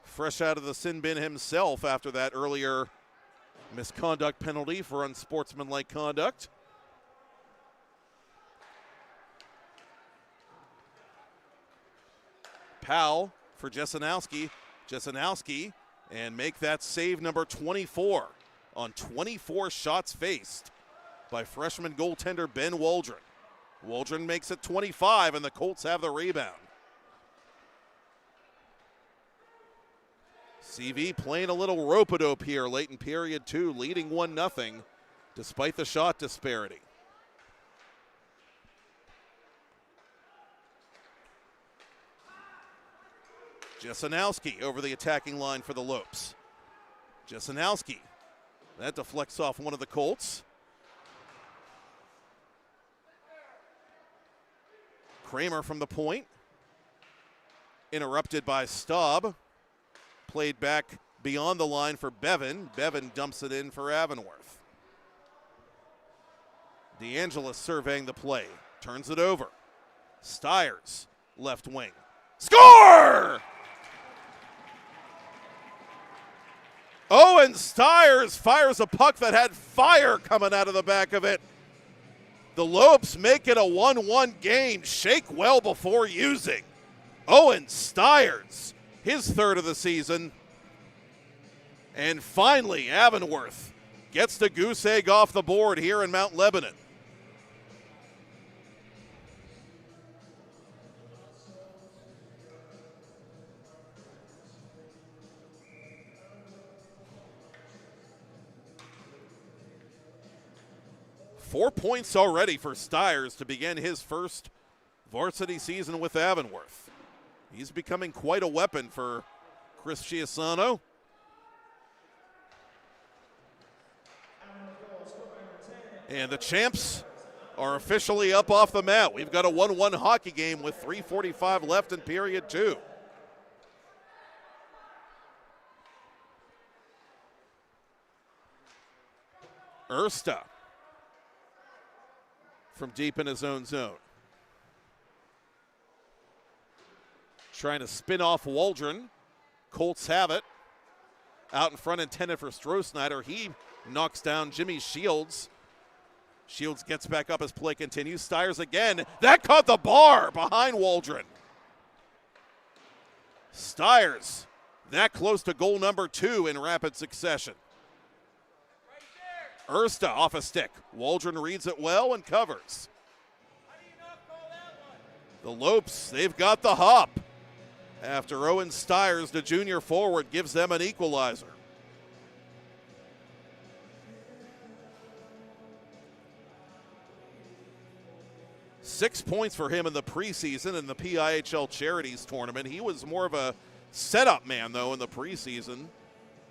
fresh out of the sin bin himself after that earlier misconduct penalty for unsportsmanlike conduct. Powell for Jesenowski. Jesenowski, and make that save number 24 on 24 shots faced by freshman goaltender Ben Waldron. Waldron makes it 25, and the Colts have the rebound. CV playing a little rope-a-dope here late in period 2, leading 1-0 despite the shot disparity. Jesenowski over the attacking line for the Lopes. Jesenowski, that deflects off one of the Colts. Kramer from the point. Interrupted by Staub. Played back beyond the line for Bevan. Bevan dumps it in for Avonworth. DeAngelis surveying the play. Turns it over. Stiers, left wing. Score! Owen Stiers fires a puck that had fire coming out of the back of it. The Lopes make it a 1-1 game. Shake well before using. Owen Stiers, his third of the season. And finally, Avonworth gets the goose egg off the board here in Mount Lebanon. Four points already for Stiers to begin his first varsity season with Avonworth. He's becoming quite a weapon for Chris Chiasano. And the champs are officially up off the mat. We've got a 1-1 hockey game with 3:45 left in period 2. Ersta from deep in his own zone. Trying to spin off Waldron. Colts have it. Out in front intended for Stroh-Snyder. He knocks down Jimmy Shields. Shields gets back up as play continues. Stiers again. That caught the bar behind Waldron. Stiers that close to goal number 2 in rapid succession. Ersta off a stick. Waldron reads it well and covers. The Lopes, they've got the hop. After Owen Stiers, the junior forward, gives them an equalizer. Six points for him in the preseason in the PIHL Charities Tournament. He was more of a setup man, though, in the preseason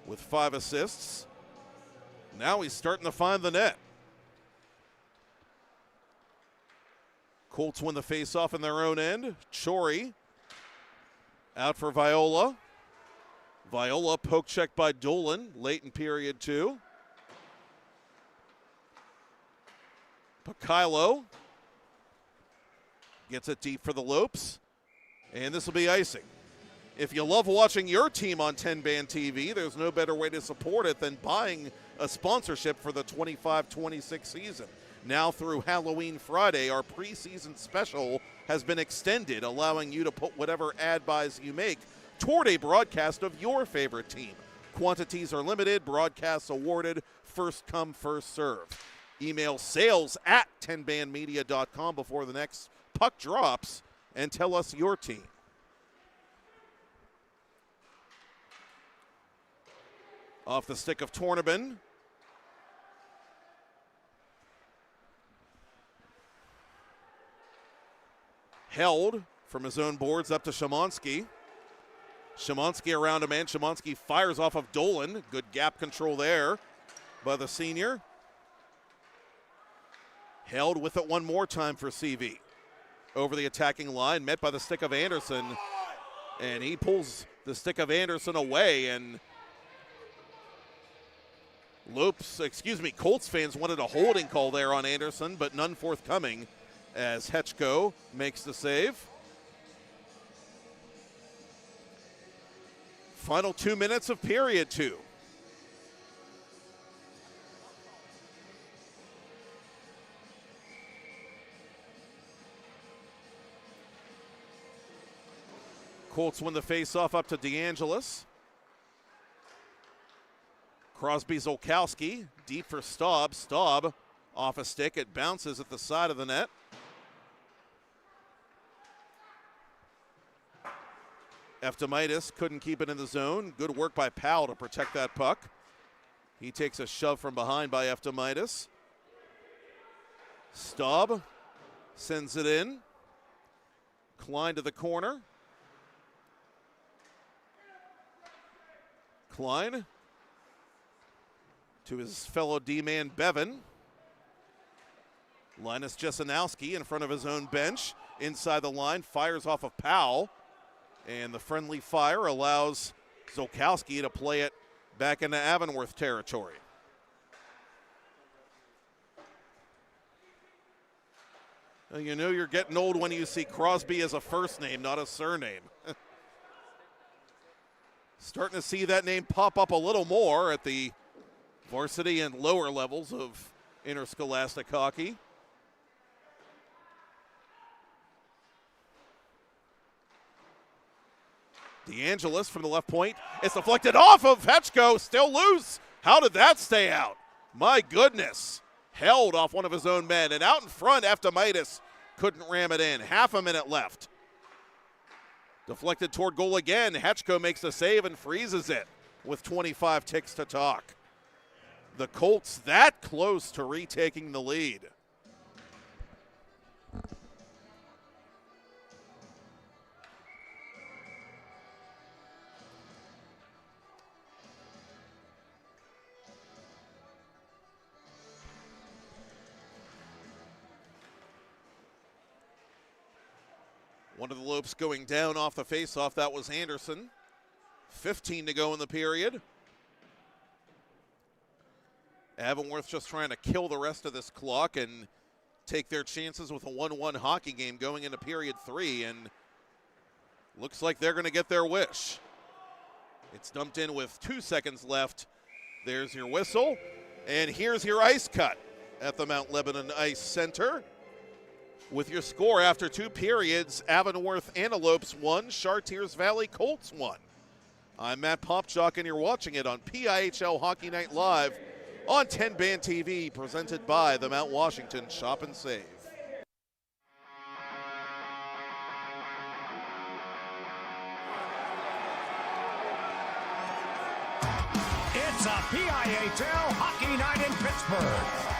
with 5 assists. Now he's starting to find the net. Colts win the faceoff in their own end. Chori out for Viola. Viola poke check by Dolan late in period 2. Pakilo gets it deep for the Lopes. And this will be icing. If you love watching your team on TenbandTV, there's no better way to support it than buying a sponsorship for the 25-26 season. Now through Halloween Friday, our preseason special has been extended, allowing you to put whatever ad buys you make toward a broadcast of your favorite team. Quantities are limited, broadcasts awarded, first come, first serve. Email sales@tenbandmedia.com before the next puck drops and tell us your team. Off the stick of Tornabin. Held from his own boards up to Szymanski. Szymanski around a man. Szymanski fires off of Dolan. Good gap control there by the senior. Held with it one more time for CV. Over the attacking line, met by the stick of Anderson. And he pulls the stick of Anderson away, and Colts fans wanted a holding call there on Anderson, but none forthcoming as Hetchko makes the save. Final 2 minutes of period 2. Colts win the faceoff up to DeAngelis. Crosby Zolkowski, deep for Staub. Staub off a stick. It bounces at the side of the net. Eftimitis couldn't keep it in the zone. Good work by Powell to protect that puck. He takes a shove from behind by Eftimitis. Staub sends it in. Klein to the corner. Klein to his fellow D-man Bevan. Linus Jesenowski in front of his own bench. Inside the line, fires off of Powell. And the friendly fire allows Zolkowski to play it back into Avonworth territory. Well, you know you're getting old when you see Crosby as a first name, not a surname. Starting to see that name pop up a little more at the varsity and lower levels of interscholastic hockey. DeAngelis from the left point. It's deflected off of Hetchko, still loose. How did that stay out? My goodness. Held off one of his own men. And out in front, Eftimitis couldn't ram it in. Half a minute left. Deflected toward goal again. Hetchko makes the save and freezes it with 25 ticks to talk. The Colts that close to retaking the lead. One of the Lopes going down off the faceoff. That was Anderson. 15 to go in the period. Avonworth just trying to kill the rest of this clock and take their chances with a 1-1 hockey game going into period 3, and looks like they're going to get their wish. It's dumped in with 2 seconds left. There's your whistle, and here's your ice cut at the Mount Lebanon Ice Center. With your score after 2 periods, Avonworth Antelopes 1, Chartiers Valley Colts 1. I'm Matt Popchock, and you're watching it on PIHL Hockey Night Live on TenbandTV, presented by the Mount Washington Shop and Save. It's a PIHL Hockey Night in Pittsburgh.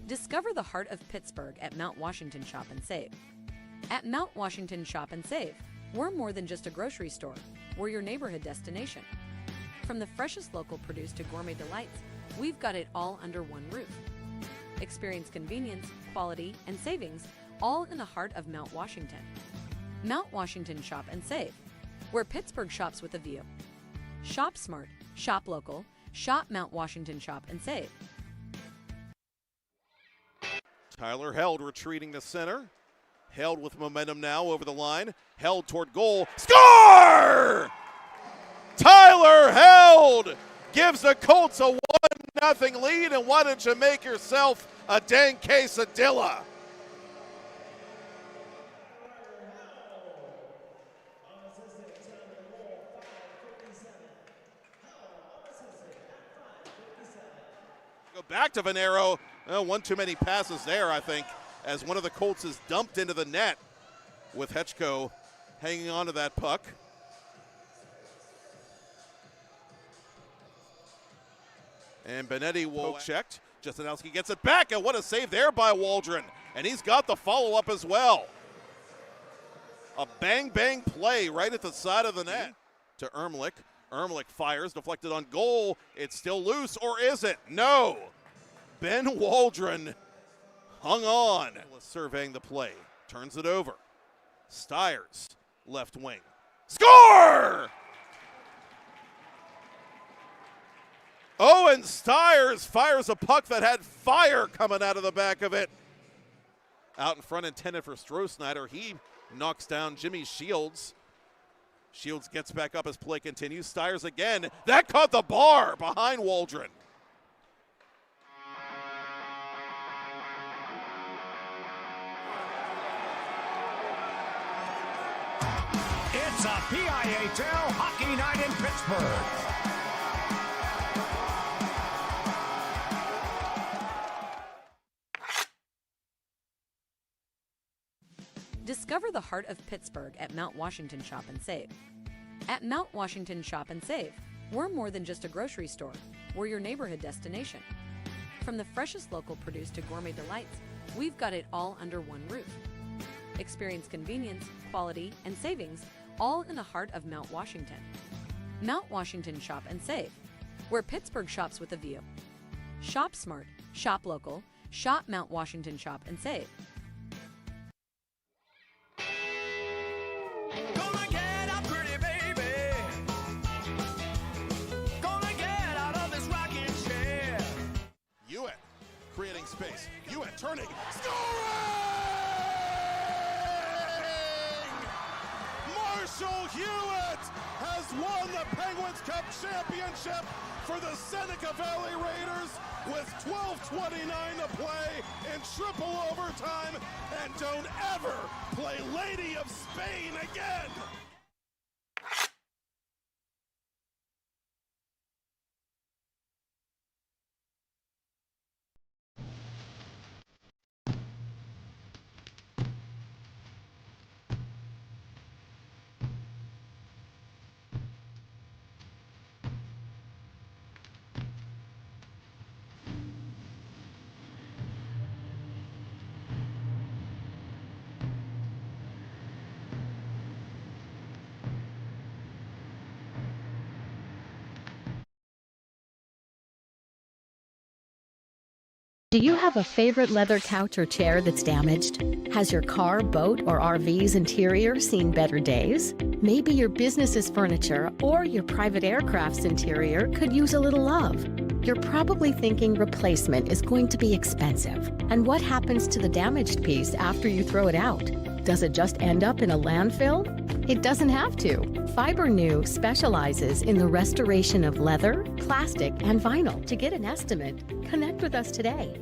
Discover the heart of Pittsburgh at Mount Washington Shop and Save. At Mount Washington Shop and Save, we're more than just a grocery store. We're your neighborhood destination. From the freshest local produce to gourmet delights, we've got it all under one roof. Experience convenience, quality, and savings, all in the heart of Mount Washington. Mount Washington Shop and Save, where Pittsburgh shops with a view. Shop smart, shop local, shop Mount Washington Shop and Save. Tyler Held retreating to center. Held with momentum now over the line. Held toward goal. Score! Tyler Held gives the Colts a 1-0 lead, and why don't you make yourself a dang quesadilla? Go back to Venero. One too many passes there, I think, as one of the Colts is dumped into the net with Hetchko hanging on to that puck. And Benetti will checked. Justinowski gets it back, and what a save there by Waldron. And he's got the follow-up as well. A bang-bang play right at the side of the net to Ermlich. Ermlich fires, deflected on goal. It's still loose, or is it? No. Ben Waldron hung on. Surveying the play. Turns it over. Stiers, left wing. Score! Owen Stiers fires a puck that had fire coming out of the back of it. Out in front, intended for Stroh-Snyder. He knocks down Jimmy Shields. Shields gets back up as play continues. Stiers again. That caught the bar behind Waldron. It's a PIHL Hockey Night in Pittsburgh. Discover the heart of Pittsburgh at Mount Washington Shop and Save. At Mount Washington Shop and Save, we're more than just a grocery store. We're your neighborhood destination. From the freshest local produce to gourmet delights, we've got it all under one roof. Experience convenience, quality, and savings, all in the heart of Mount Washington. Mount Washington Shop and Save, where Pittsburgh shops with a view. Shop smart, shop local, shop Mount Washington Shop and Save. Gonna get up, pretty baby. Gonna get out of this rocking chair. Hewitt creating space. Hewitt turning. Scoring! Marshall Hewitt has won the Penguins Cup championship for the Seneca Valley Raiders with 12:29 to play in triple overtime, and don't ever play Lady of Spain again. Do you have a favorite leather couch or chair that's damaged? Has your car, boat, or RV's interior seen better days? Maybe your business's furniture or your private aircraft's interior could use a little love. You're probably thinking replacement is going to be expensive. And what happens to the damaged piece after you throw it out? Does it just end up in a landfill? It doesn't have to. FiberNew specializes in the restoration of leather, plastic, and vinyl. To get an estimate, connect with us today.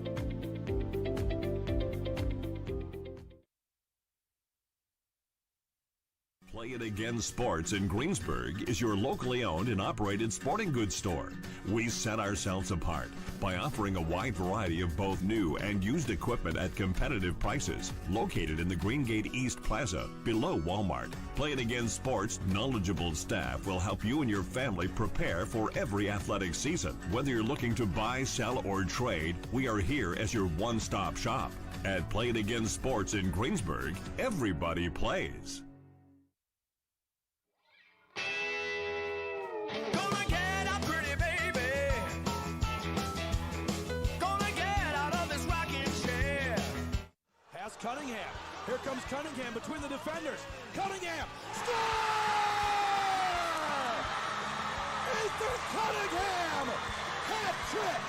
Play It Again Sports in Greensburg is your locally owned and operated sporting goods store. We set ourselves apart by offering a wide variety of both new and used equipment at competitive prices. Located in the Greengate East Plaza, below Walmart, Play It Again Sports' knowledgeable staff will help you and your family prepare for every athletic season. Whether you're looking to buy, sell, or trade, we are here as your one-stop shop. At Play It Again Sports in Greensburg, everybody plays. Gonna get up, pretty baby. Gonna get out of this rocking chair. Pass Cunningham. Here comes Cunningham between the defenders. Cunningham. Score! Ethan Cunningham! Hat trick!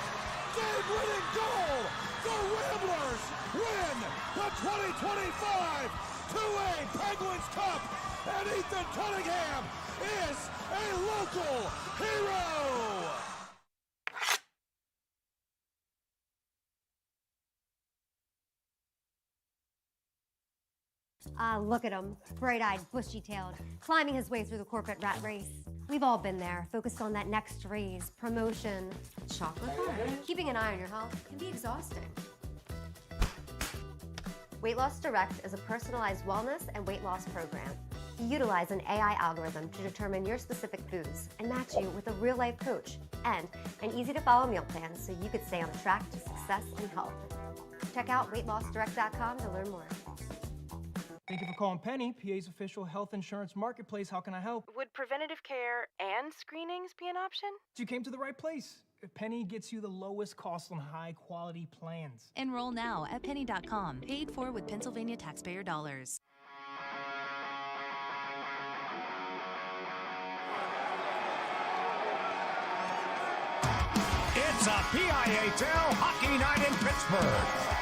Game-winning goal! The Ramblers win the 2025 2A Penguins Cup! And Ethan Cunningham is a local hero! Look at him, bright-eyed, bushy-tailed, climbing his way through the corporate rat race. We've all been there, focused on that next raise, promotion, chocolate bar. Keeping an eye on your health can be exhausting. Weight Loss Direct is a personalized wellness and weight loss program. You utilize an AI algorithm to determine your specific foods and match you with a real-life coach and an easy-to-follow meal plan so you could stay on track to success and health. Check out weightlossdirect.com to learn more. Thank you for calling Penny, PA's official health insurance marketplace. How can I help? Would preventative care and screenings be an option? You came to the right place. Penny gets you the lowest cost on high-quality plans. Enroll now at penny.com. Paid for with Pennsylvania taxpayer dollars. It's a PIHL Hockey Night in Pittsburgh.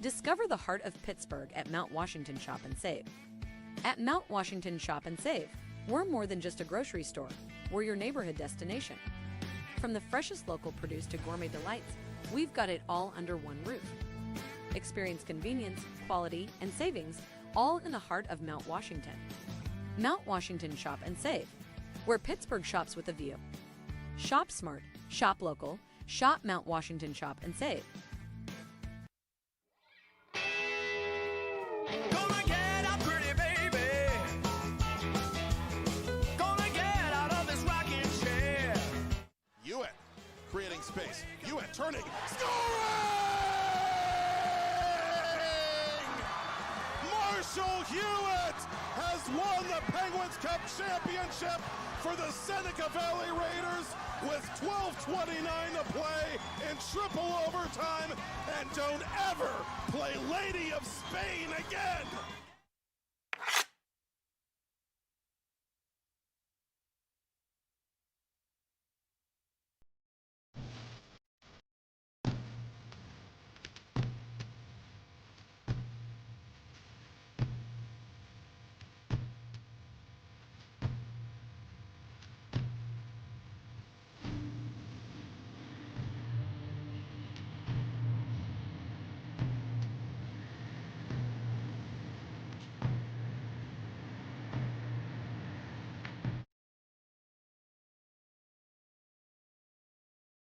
Discover the heart of Pittsburgh at Mount Washington Shop and Save. At Mount Washington Shop and Save, we're more than just a grocery store. We're your neighborhood destination. From the freshest local produce to gourmet delights, we've got it all under one roof. Experience convenience, quality, and savings all in the heart of Mount Washington. Mount Washington Shop and Save, where Pittsburgh shops with a view. Shop smart, shop local, shop Mount Washington Shop and Save. Gonna get up, pretty baby. Gonna get out of this rocking chair. Hewitt creating space. Hewitt turning. Scoring! Marshall Hewitt has won the Penguins Cup championship for the Seneca Valley Raiders with 12:29 to play in triple overtime, and don't ever play Lady of Spain again.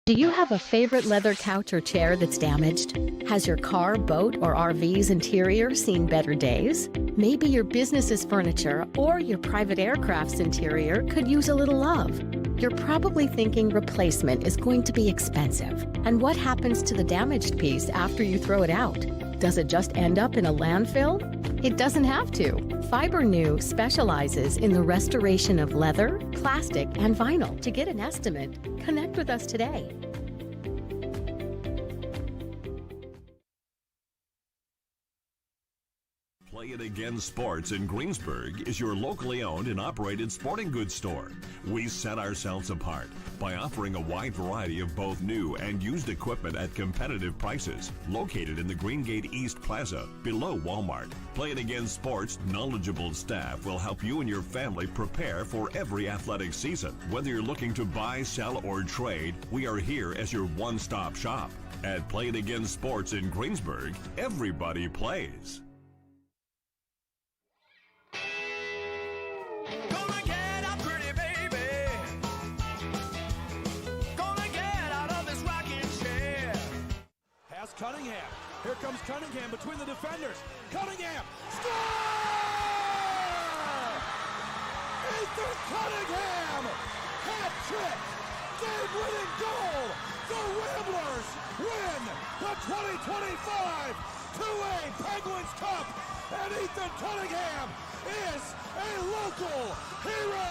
Do you have a favorite leather couch or chair that's damaged? Has your car, boat, or RV's interior seen better days? Maybe your business's furniture or your private aircraft's interior could use a little love. You're probably thinking replacement is going to be expensive. And what happens to the damaged piece after you throw it out? Does it just end up in a landfill? It doesn't have to. Fiber New specializes in the restoration of leather, plastic, and vinyl. To get an estimate, connect with us today. Play It Again Sports in Greensburg is your locally owned and operated sporting goods store. We set ourselves apart by offering a wide variety of both new and used equipment at competitive prices. Located in the Greengate East Plaza, below Walmart, Play It Again Sports' knowledgeable staff will help you and your family prepare for every athletic season. Whether you're looking to buy, sell, or trade, we are here as your one-stop shop. At Play It Again Sports in Greensburg, everybody plays. Gonna get up, pretty baby. Gonna get out of this rocking chair. Has Cunningham. Here comes Cunningham between the defenders. Cunningham. Score! Ethan Cunningham! Hat trick! Game-winning goal! The Ramblers win the 2025 2A Penguins Cup! And Ethan Cunningham is a local hero!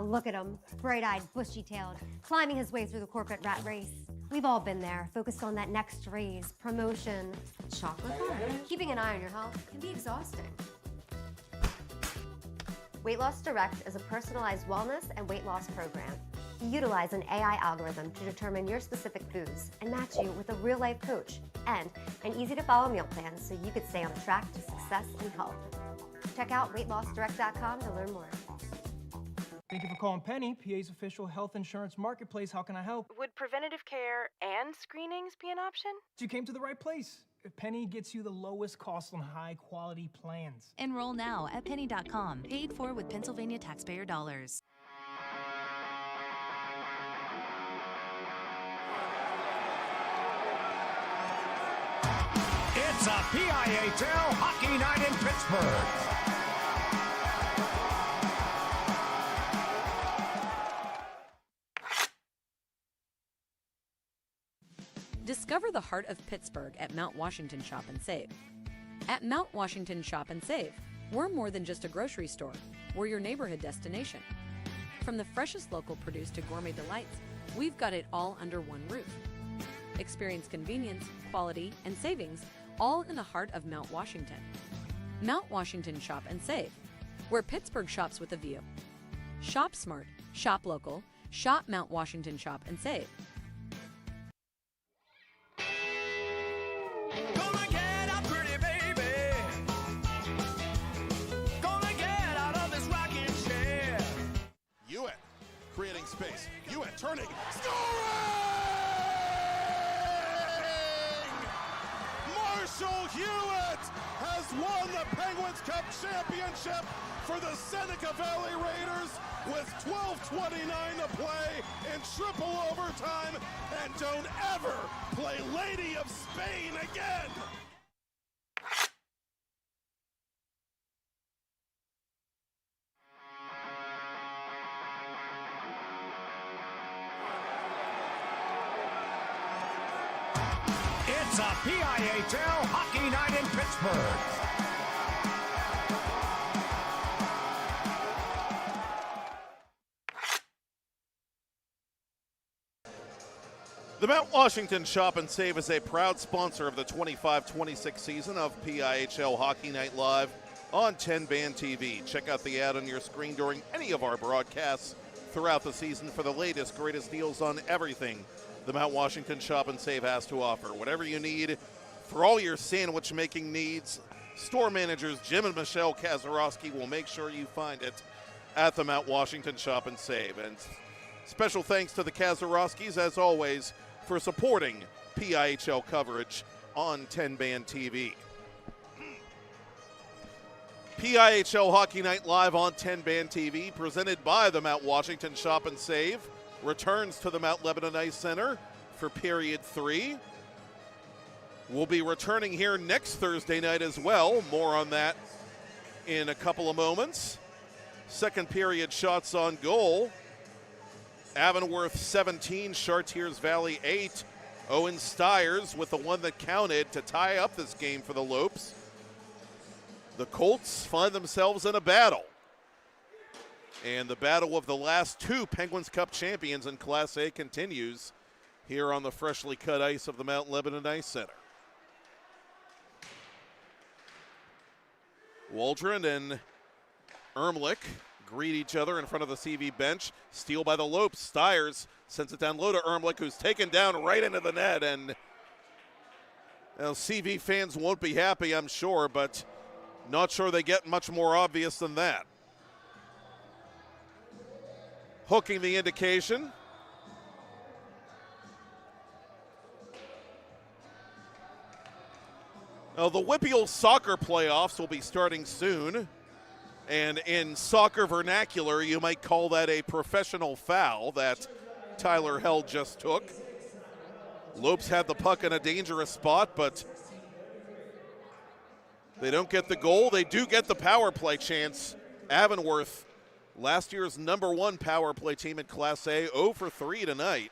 Look at him, bright-eyed, bushy-tailed, climbing his way through the corporate rat race. We've all been there, focused on that next raise, promotion, chocolate bar. Keeping an eye on your health can be exhausting. Weight Loss Direct is a personalized wellness and weight loss program. You utilize an AI algorithm to determine your specific foods and match you with a real-life coach and an easy-to-follow meal plan so you could stay on track to success and health. Check out weightlossdirect.com to learn more. Thank you for calling Penny, PA's official health insurance marketplace. How can I help? Would preventative care and screenings be an option? You came to the right place. Penny gets you the lowest cost on high-quality plans. Enroll now at penny.com. Paid for with Pennsylvania taxpayer dollars. It's a PIHL Hockey Night in Pittsburgh. Discover the heart of Pittsburgh at Mount Washington Shop and Save. At Mount Washington Shop and Save, we're more than just a grocery store. We're your neighborhood destination. From the freshest local produce to gourmet delights, we've got it all under one roof. Experience convenience, quality, and savings all in the heart of Mount Washington. Mount Washington Shop and Save, where Pittsburgh shops with a view. Shop smart, shop local, shop Mount Washington Shop and Save. Gonna get up, pretty baby. Gonna get out of this rocking chair. Hewitt creating space. Hewitt turning. Scoring! Marshall Hewitt has won the Penguins Cup championship for the Seneca Valley Raiders with 12:29 to play in triple overtime, and don't ever play Lady of Spain again. It's a PIHL Hockey Night in Pittsburgh. The Mount Washington Shop and Save is a proud sponsor of the 25-26 season of PIHL Hockey Night Live on TenbandTV. Check out the ad on your screen during any of our broadcasts throughout the season for the latest, greatest deals on everything the Mount Washington Shop and Save has to offer. Whatever you need for all your sandwich making needs, store managers Jim and Michelle Kazarowski will make sure you find it at the Mount Washington Shop and Save. And special thanks to the Kazarowskis, as always, for supporting PIHL coverage on TenbandTV. PIHL Hockey Night Live on TenbandTV, presented by the Mount Washington Shop and Save, returns to the Mount Lebanon Ice Center for period 3. We'll be returning here next Thursday night as well. More on that in a couple of moments. Second period shots on goal Avonworth 17, Chartiers Valley 8. Owen Stiers with the one that counted to tie up this game for the Lopes. The Colts find themselves in a battle. And the battle of the last two Penguins Cup champions in Class A continues here on the freshly cut ice of the Mount Lebanon Ice Center. Waldron and Ermlich greet each other in front of the CV bench. Steal by the Lopes. Stiers sends it down low to Ermlich, who's taken down right into the net. And CV fans won't be happy, I'm sure, but not sure they get much more obvious than that. Hooking the indication. Now, the WPIAL soccer playoffs will be starting soon. And in soccer vernacular, you might call that a professional foul that Tyler Held just took. Lopes had the puck in a dangerous spot, but they don't get the goal. They do get the power play chance. Avonworth, last year's #1 power play team in Class A, 0 for 3 tonight.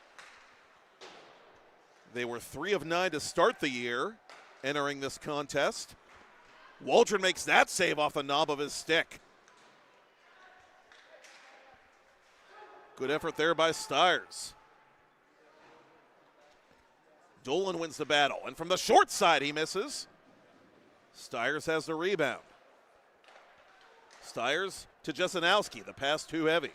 They were 3 of 9 to start the year entering this contest. Waldron makes that save off the knob of his stick. Good effort there by Stiers. Dolan wins the battle, and from the short side he misses. Stiers has the rebound. Stiers to Jesenowski, the pass too heavy.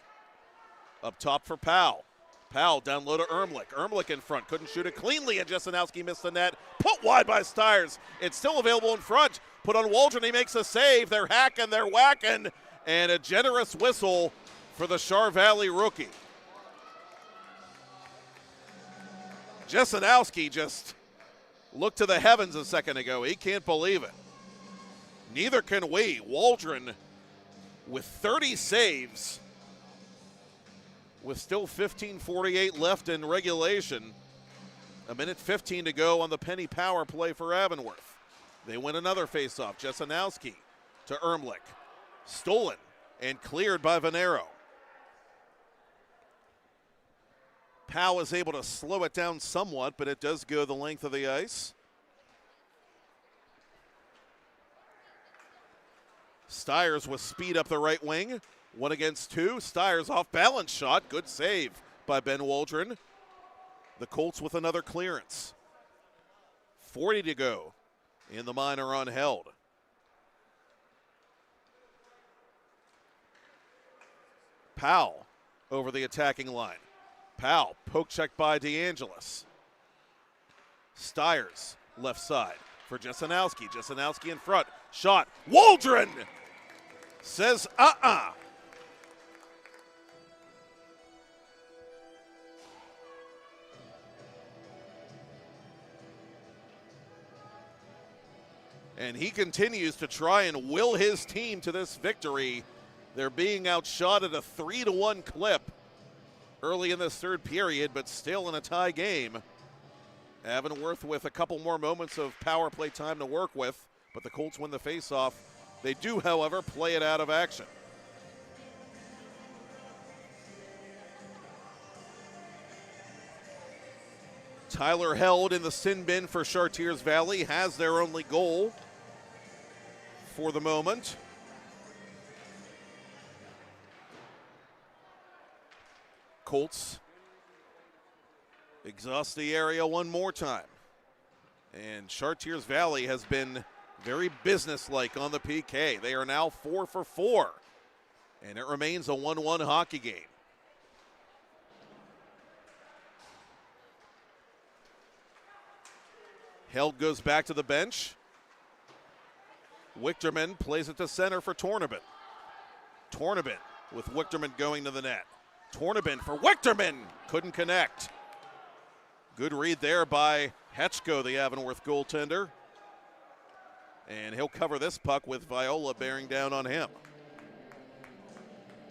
Up top for Powell. Powell down low to Ermlich. Ermlich in front, couldn't shoot it cleanly, and Jesenowski missed the net. Put wide by Stiers. It's still available in front. Put on Waldron, he makes a save. They're hacking, they're whacking, and a generous whistle for the Char Valley rookie. Jesenowski just looked to the heavens a second ago. He can't believe it. Neither can we. Waldron with 30 saves with still 15:48 left in regulation. A minute 15 to go on the penny power play for Avonworth. They win another faceoff. Jesenowski to Ermlich. Stolen and cleared by Venero. Powell is able to slow it down somewhat, but it does go the length of the ice. Stiers with speed up the right wing. 1 against 2. Stiers off balance shot. Good save by Ben Waldron. The Colts with another clearance. 40 to go in the minor on Held. Powell over the attacking line. Powell, poke check by DeAngelis. Stiers, left side for Jesenowski. Jesenowski in front. Shot. Waldron says And he continues to try and will his team to this victory. They're being outshot at a 3-1 clip early in this third period, but still in a tie game. Avonworth with a couple more moments of power play time to work with, but the Colts win the faceoff. They do, however, play it out of action. Tyler Held in the sin bin for Chartiers Valley has their only goal for the moment. Colts exhaust the area one more time. And Chartiers Valley has been very businesslike on the PK. They are now 4 for 4. And it remains a 1-1 hockey game. Held goes back to the bench. Wichterman plays it to center for Tornabin. Tornabin with Wichterman going to the net. Tornabin for Wichterman. Couldn't connect. Good read there by Hetchko, the Avonworth goaltender. And he'll cover this puck with Viola bearing down on him.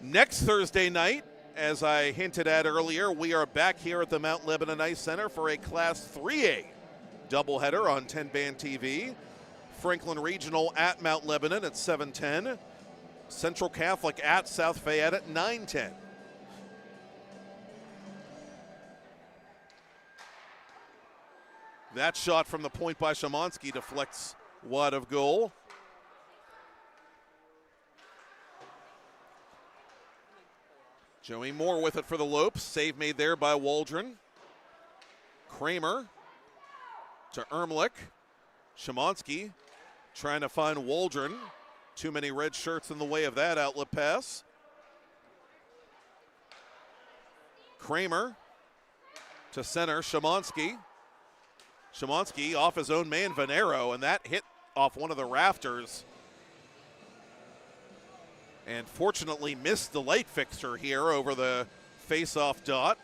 Next Thursday night, as I hinted at earlier, we are back here at the Mount Lebanon Ice Center for a Class 3A doubleheader on TenbandTV. Franklin Regional at Mount Lebanon at 7:10. Central Catholic at South Fayette at 9:10. That shot from the point by Szymanski deflects wide of goal. Joey Moore with it for the Lopes. Save made there by Waldron. Kramer to Ermlich. Szymanski trying to find Waldron. Too many red shirts in the way of that outlet pass. Kramer to center, Szymanski. Szymanski off his own man, Venero, and that hit off one of the rafters. And fortunately missed the light fixture here over the face-off dot.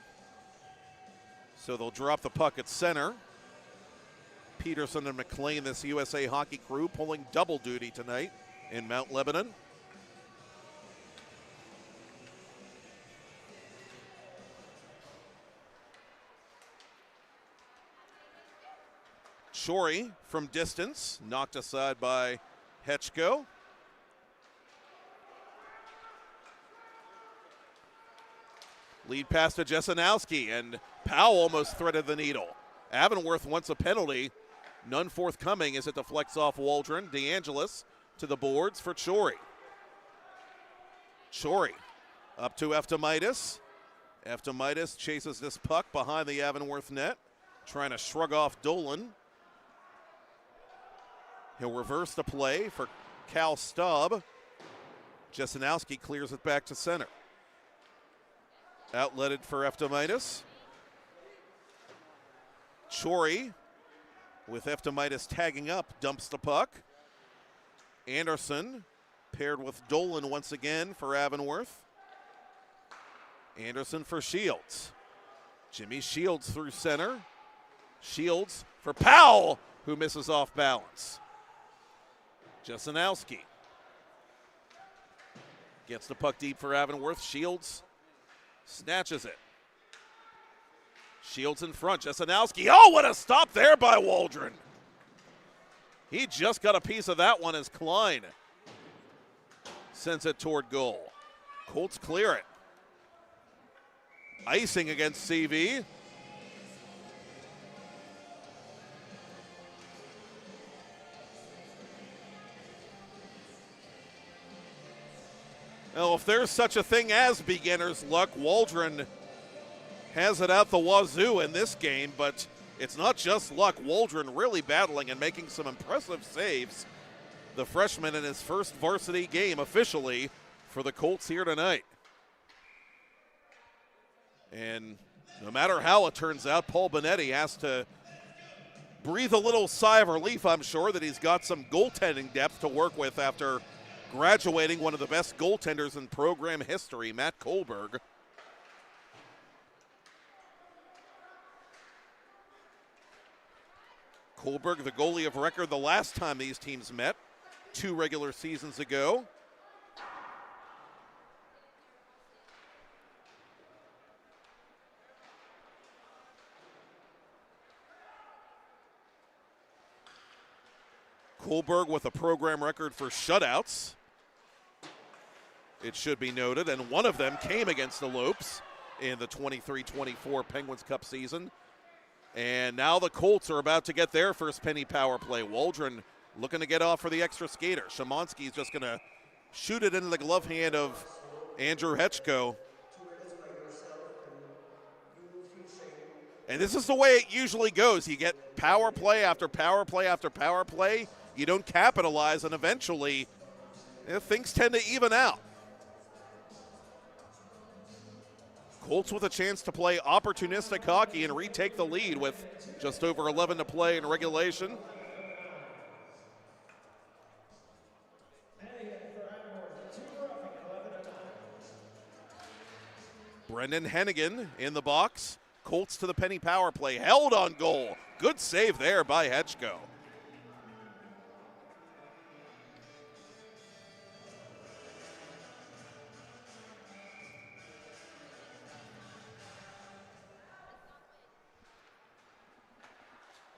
So they'll drop the puck at center. Peterson and McLean, this USA hockey crew, pulling double duty tonight in Mount Lebanon. Shorey from distance, knocked aside by Hetchko. Lead pass to Jesenowski, and Powell almost threaded the needle. Avonworth wants a penalty. None forthcoming as it deflects off Waldron. DeAngelis to the boards for Shorey. Shorey up to Eftimitis. Eftimitis chases this puck behind the Avonworth net, trying to shrug off Dolan. He'll reverse the play for Cal Staub. Jesenowski clears it back to center. Outletted for Eftimitis. Shorey, with Eftimitis tagging up, dumps the puck. Anderson paired with Dolan once again for Avonworth. Anderson for Shields. Jimmy Shields through center. Shields for Powell, who misses off balance. Jesenowski gets the puck deep for Avonworth. Shields snatches it. Shields in front. Jesenowski. Oh, what a stop there by Waldron. He just got a piece of that one as Klein sends it toward goal. Colts clear it. Icing against CV. Well, if there's such a thing as beginner's luck, Waldron has it out the wazoo in this game, but it's not just luck. Waldron really battling and making some impressive saves. The freshman in his first varsity game officially for the Colts here tonight. And no matter how it turns out, Paul Benetti has to breathe a little sigh of relief, I'm sure, that he's got some goaltending depth to work with after graduating one of the best goaltenders in program history, Matt Kohlberg. Kohlberg, the goalie of record the last time these teams met, 2 regular seasons ago. Kohlberg with a program record for shutouts, it should be noted, and one of them came against the Lopes in the 23-24 Penguins Cup season. And now the Colts are about to get their first penny power play. Waldron looking to get off for the extra skater. Szymanski's just going to shoot it into the glove hand of Andrew Hetchko. And this is the way it usually goes. You get power play after power play after power play. You don't capitalize, and eventually things tend to even out. Colts with a chance to play opportunistic hockey and retake the lead with just over 11 to play in regulation. Brendan Hennigan in the box. Colts to the penny power play. Held on goal. Good save there by Hetchko.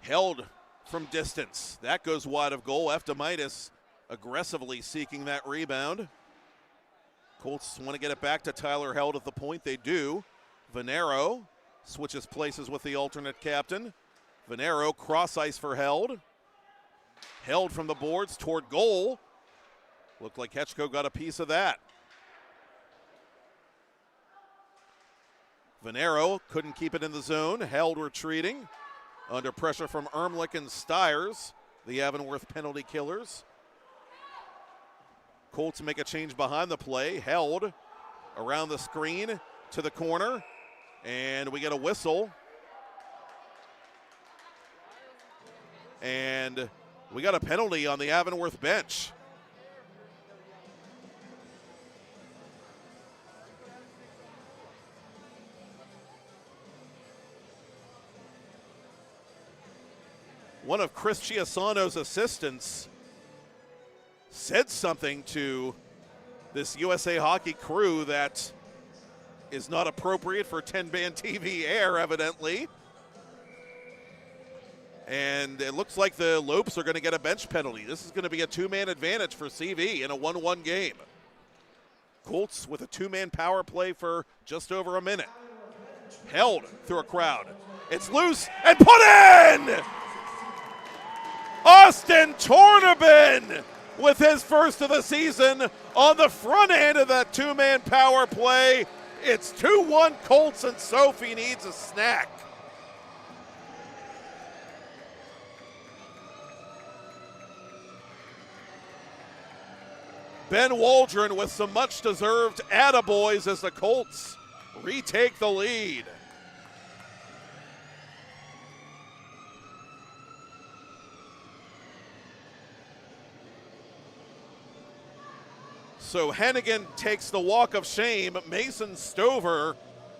Held from distance. That goes wide of goal. Eftimitis aggressively seeking that rebound. Colts want to get it back to Tyler Held at the point. They do. Venero switches places with the alternate captain. Venero cross ice for Held. Held from the boards toward goal. Looked like Hetchko got a piece of that. Venero couldn't keep it in the zone. Held retreating. Under pressure from Ermlich and Stiers, the Avonworth penalty killers. Colts make a change behind the play. Held around the screen to the corner. And we get a whistle. And we got a penalty on the Avonworth bench. One of Chris Chiasano's assistants said something to this USA Hockey crew that is not appropriate for TenbandTV air, evidently. And it looks like the Lopes are going to get a bench penalty. This is going to be a two-man advantage for CV in a 1-1 game. Colts with a two-man power play for just over a minute. Held through a crowd. It's loose and put in! Austin Tornabin with his first of the season on the front end of that two-man power play. It's 2-1 Colts, and Sophie needs a snack. Ben Waldron with some much-deserved attaboys as the Colts retake the lead. So Hennigan takes the walk of shame. Mason Stover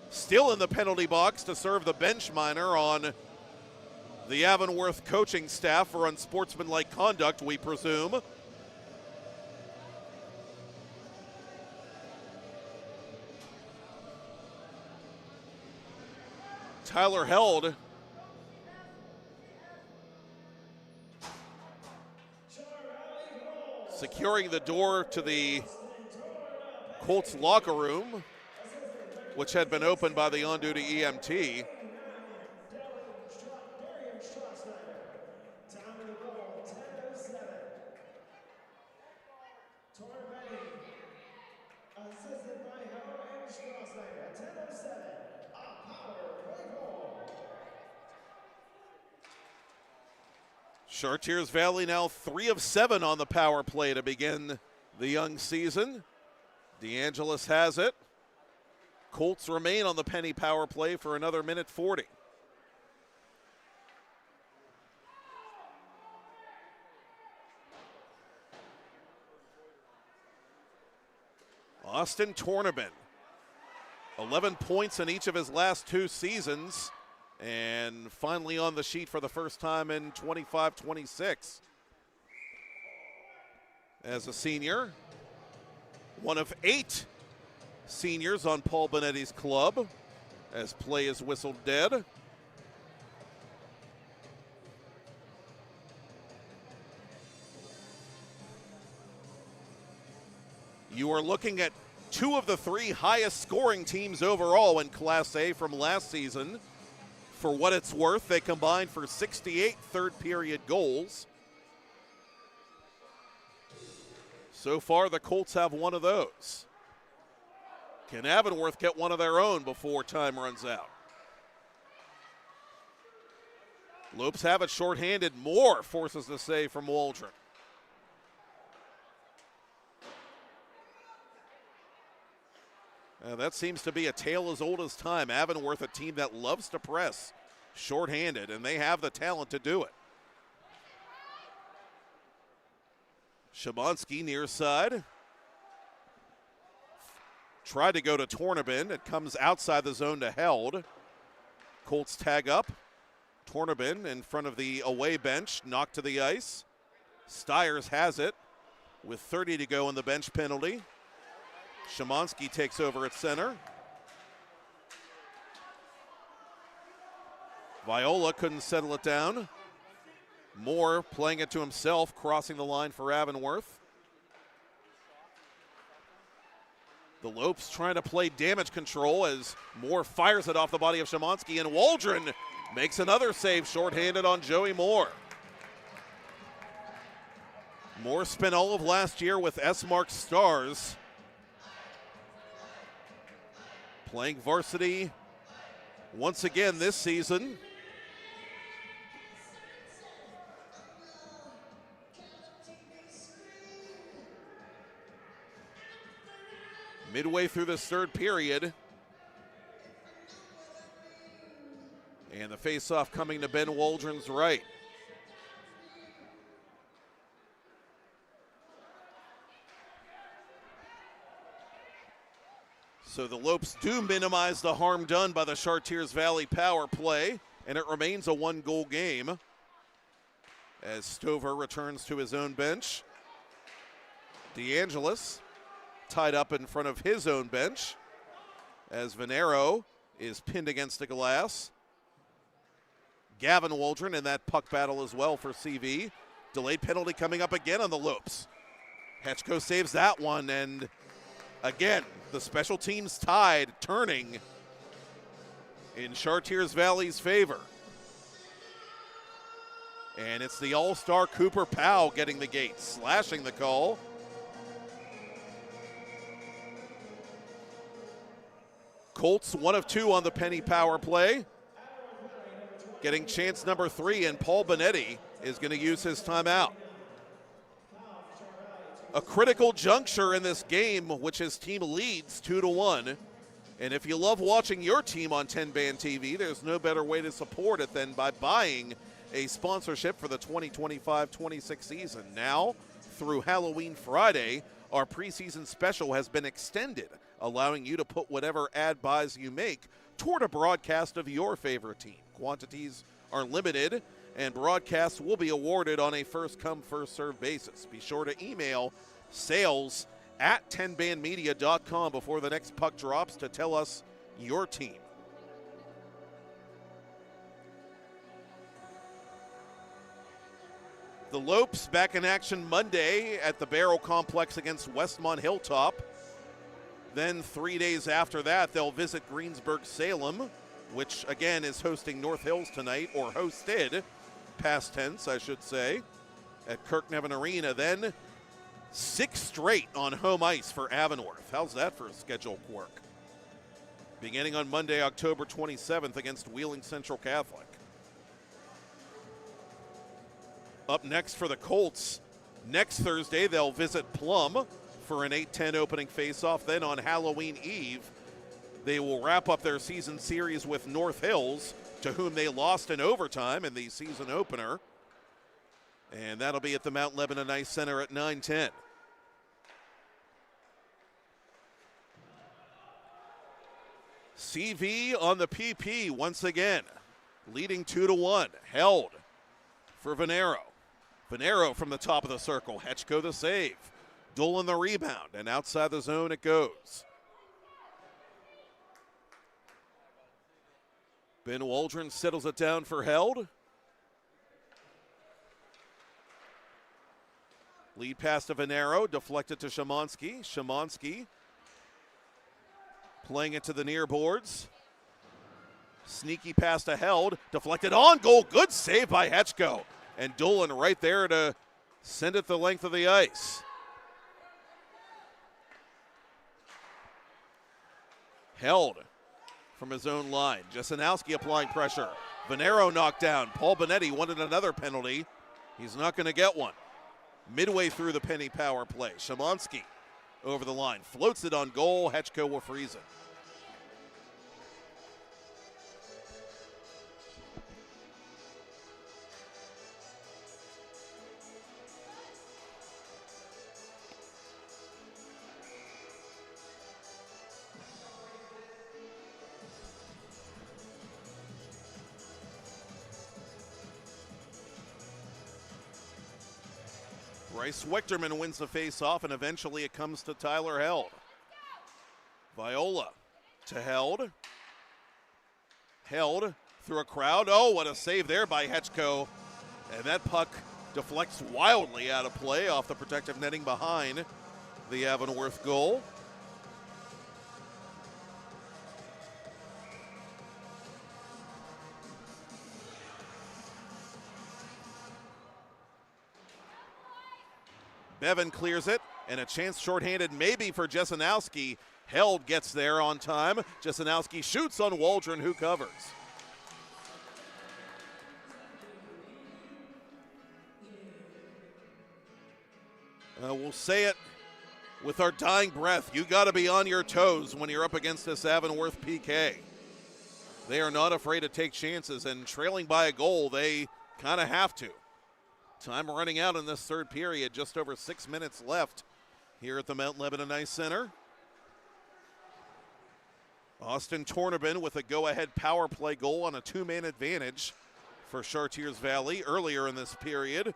still in the penalty box to serve the bench minor on the Avonworth coaching staff for unsportsmanlike conduct, we presume. Tyler Held securing the door to the Colts locker room, which had been opened by the on-duty EMT. Chartiers Valley now 3 of 7 on the power play to begin the young season. DeAngelis has it. Colts remain on the penny power play for another minute 40. Austin Tornabin, 11 points in each of his last 2 seasons, and finally on the sheet for the first time in 25-26. As a senior, one of 8 seniors on Paul Bonetti's club as play is whistled dead. You are looking at 2 of the 3 highest scoring teams overall in Class A from last season. For what it's worth, they combined for 68 third-period goals. So far, the Colts have one of those. Can Avonworth get one of their own before time runs out? Lopes have it shorthanded. Moore forces the save from Waldron. That seems to be a tale as old as time. Avonworth, a team that loves to press shorthanded, and they have the talent to do it. Shabansky near side. Tried to go to Tornabin. It comes outside the zone to Held. Colts tag up. Tornabin in front of the away bench, knocked to the ice. Stiers has it with 30 to go in the bench penalty. Shabansky takes over at center. Viola couldn't settle it down. Moore playing it to himself, crossing the line for Avonworth. The Lopes trying to play damage control as Moore fires it off the body of Szymanski, and Waldron makes another save shorthanded on Joey Moore. Moore spent all of last year with S-Mark Stars, playing varsity once again this season. Midway through this third period. And the faceoff coming to Ben Waldron's right. So the Lopes do minimize the harm done by the Chartiers Valley power play, and it remains a one-goal game as Stover returns to his own bench. DeAngelis tied up in front of his own bench as Venero is pinned against the glass. Gavin Waldron in that puck battle as well for CV. Delayed penalty coming up again on the Lopes. Hetchko saves that one, and again, the special teams tide turning in Chartiers Valley's favor. And it's the all-star Cooper Powell getting the gate, slashing the call. Colts 1 of 2 on the Penny power play. Getting chance number 3, and Paul Benetti is going to use his timeout. A critical juncture in this game, which his team leads 2-1. And if you love watching your team on TenbandTV, there's no better way to support it than by buying a sponsorship for the 2025-26 season. Now, through Halloween Friday, our preseason special has been extended, allowing you to put whatever ad buys you make toward a broadcast of your favorite team. Quantities are limited, and broadcasts will be awarded on a first-come, first-served basis. Be sure to email sales@tenbandmedia.com before the next puck drops to tell us your team. The Lopes back in action Monday at the Barrel Complex against Westmont Hilltop. Then 3 days after that, they'll visit Greensburg-Salem, which again is hosting North Hills tonight, or hosted, past tense I should say, at Kirk-Nevin Arena. Then 6 straight on home ice for Avonworth. How's that for a schedule quirk? Beginning on Monday, October 27th against Wheeling Central Catholic. Up next for the Colts, next Thursday they'll visit Plum for an 8-10 opening faceoff. Then on Halloween Eve, they will wrap up their season series with North Hills, to whom they lost in overtime in the season opener. And that'll be at the Mount Lebanon Ice Center at 9:10. CV on the PP once again, leading 2-1. Held for Venero. Venero from the top of the circle. Hetchko the save. Dolan the rebound, and outside the zone it goes. Ben Waldron settles it down for Held. Lead pass to Venero, deflected to Szymanski. Szymanski playing it to the near boards. Sneaky pass to Held, deflected on goal. Good save by Hetchko. And Dolan right there to send it the length of the ice. Held from his own line. Jasanowski applying pressure. Venero knocked down. Paul Benetti wanted another penalty. He's not going to get one. Midway through the Penny power play, Szymanski over the line. Floats it on goal. Hetchko will freeze it. Bryce Wichterman wins the face-off, and eventually it comes to Tyler Held. Viola to Held. Held through a crowd. Oh, what a save there by Hetchko. And that puck deflects wildly out of play off the protective netting behind the Avonworth goal. Bevan clears it, and a chance shorthanded maybe for Jesenowski. Held gets there on time. Jesenowski shoots on Waldron, who covers. We'll say it with our dying breath. You got to be on your toes when you're up against this Avonworth PK. They are not afraid to take chances, and trailing by a goal, they kind of have to. Time running out in this third period, just over 6 minutes left here at the Mount Lebanon Ice Center. Austin Tornabin with a go-ahead power play goal on a two-man advantage for Chartiers Valley earlier in this period.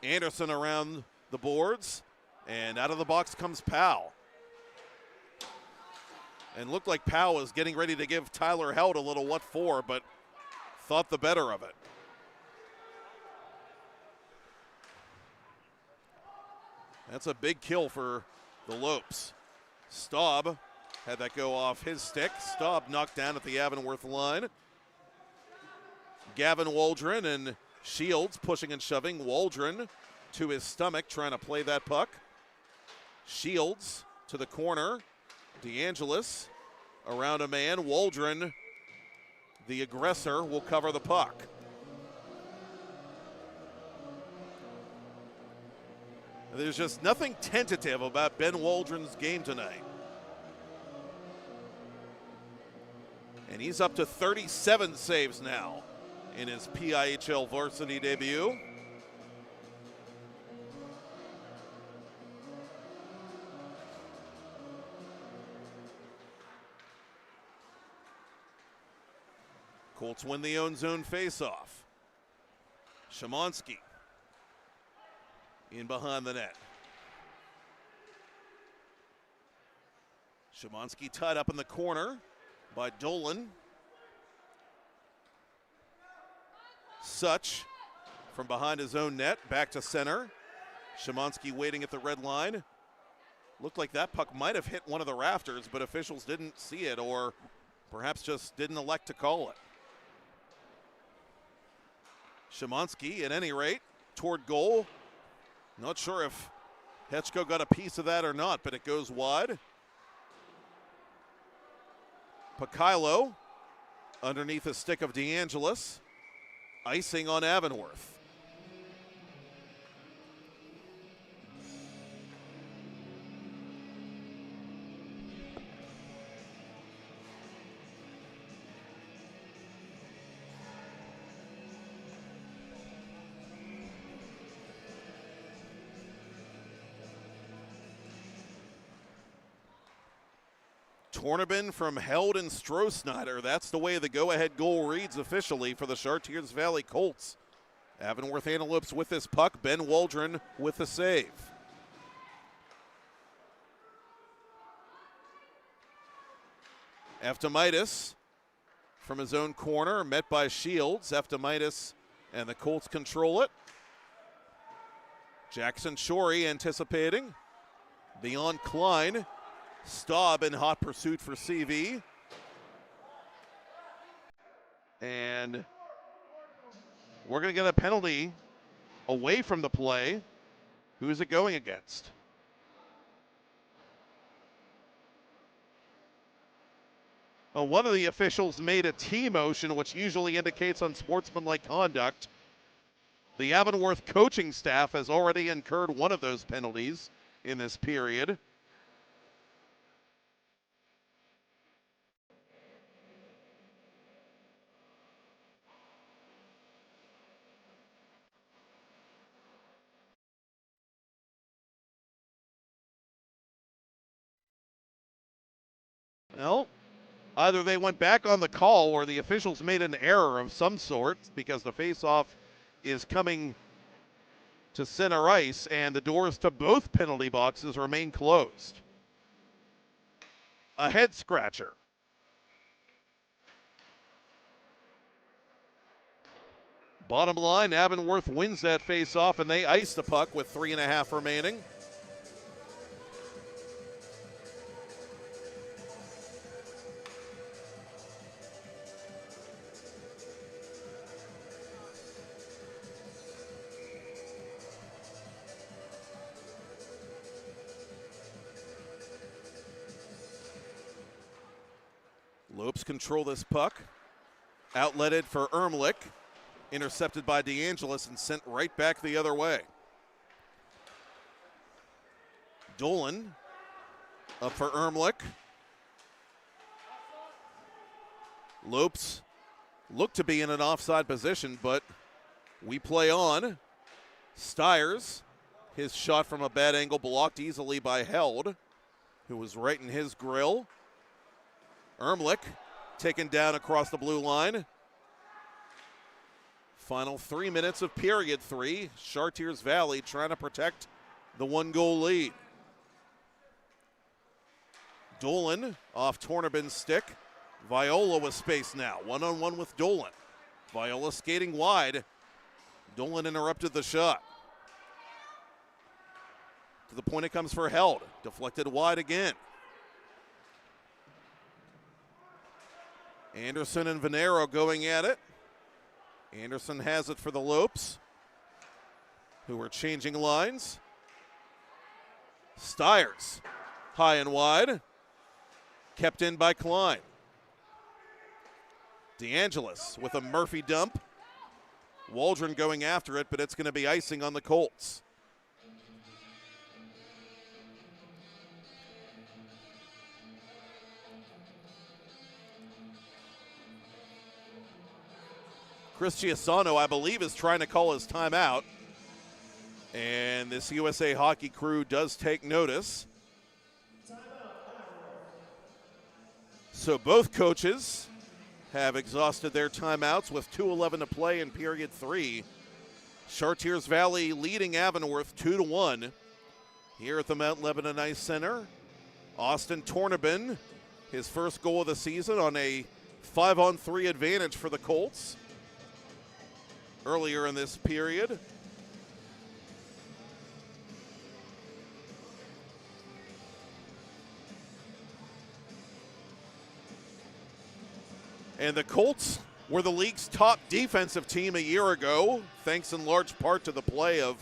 Anderson around the boards, and out of the box comes Powell. And looked like Powell was getting ready to give Tyler Held a little what for, but thought the better of it. That's a big kill for the Lopes. Staub had that go off his stick. Staub knocked down at the Avonworth line. Gavin Waldron and Shields pushing and shoving. Waldron to his stomach trying to play that puck. Shields to the corner. DeAngelis around a man. Waldron, the aggressor, will cover the puck. There's just nothing tentative about Ben Waldron's game tonight. And he's up to 37 saves now in his PIHL varsity debut. Colts win the own zone faceoff. Szymanski in behind the net. Szymanski tied up in the corner by Dolan. Such from behind his own net, back to center. Szymanski waiting at the red line. Looked like that puck might have hit one of the rafters, but officials didn't see it, or perhaps just didn't elect to call it. Szymanski, at any rate, toward goal. Not sure if Hetchko got a piece of that or not, but it goes wide. Pakilo underneath the stick of DeAngelis. Icing on Avonworth. Tornabin from Held and Stroh-Snyder. That's the way the go-ahead goal reads officially for the Chartiers Valley Colts. Avonworth Antelopes with this puck. Ben Waldron with the save. Eftimitis from his own corner, met by Shields. Eftimitis and the Colts control it. Jackson Shorey anticipating. Beyond Klein. Staub in hot pursuit for CV. And we're going to get a penalty away from the play. Who is it going against? Well, one of the officials made a T motion, which usually indicates unsportsmanlike conduct. The Avonworth coaching staff has already incurred one of those penalties in this period. Well, either they went back on the call or the officials made an error of some sort, because the faceoff is coming to center ice and the doors to both penalty boxes remain closed. A head scratcher. Bottom line, Avonworth wins that faceoff and they ice the puck with 3.5 remaining. Lopes control this puck. Outletted for Ermlich. Intercepted by DeAngelis and sent right back the other way. Dolan up for Ermlich. Lopes looked to be in an offside position, but we play on. Stiers, his shot from a bad angle blocked easily by Held, who was right in his grill. Ermlich taken down across the blue line. Final 3 minutes of period 3. Chartiers Valley trying to protect the 1-goal lead. Dolan off Tornabin's stick. Viola with space now. One-on-one with Dolan. Viola skating wide. Dolan interrupted the shot. To the point it comes for Held. Deflected wide again. Anderson and Venero going at it. Anderson has it for the Lopes, who are changing lines. Stiers, high and wide. Kept in by Klein. DeAngelis with a Murphy dump. Waldron going after it, but it's going to be icing on the Colts. Chris Giussano, I believe, is trying to call his timeout. And this USA Hockey crew does take notice. So both coaches have exhausted their timeouts with 2:11 to play in period 3. Chartiers Valley leading Avonworth 2-1 here at the Mount Lebanon Ice Center. Austin Tornabin, his first goal of the season on a 5-on-3 advantage for the Colts earlier in this period. And the Colts were the league's top defensive team a year ago, thanks in large part to the play of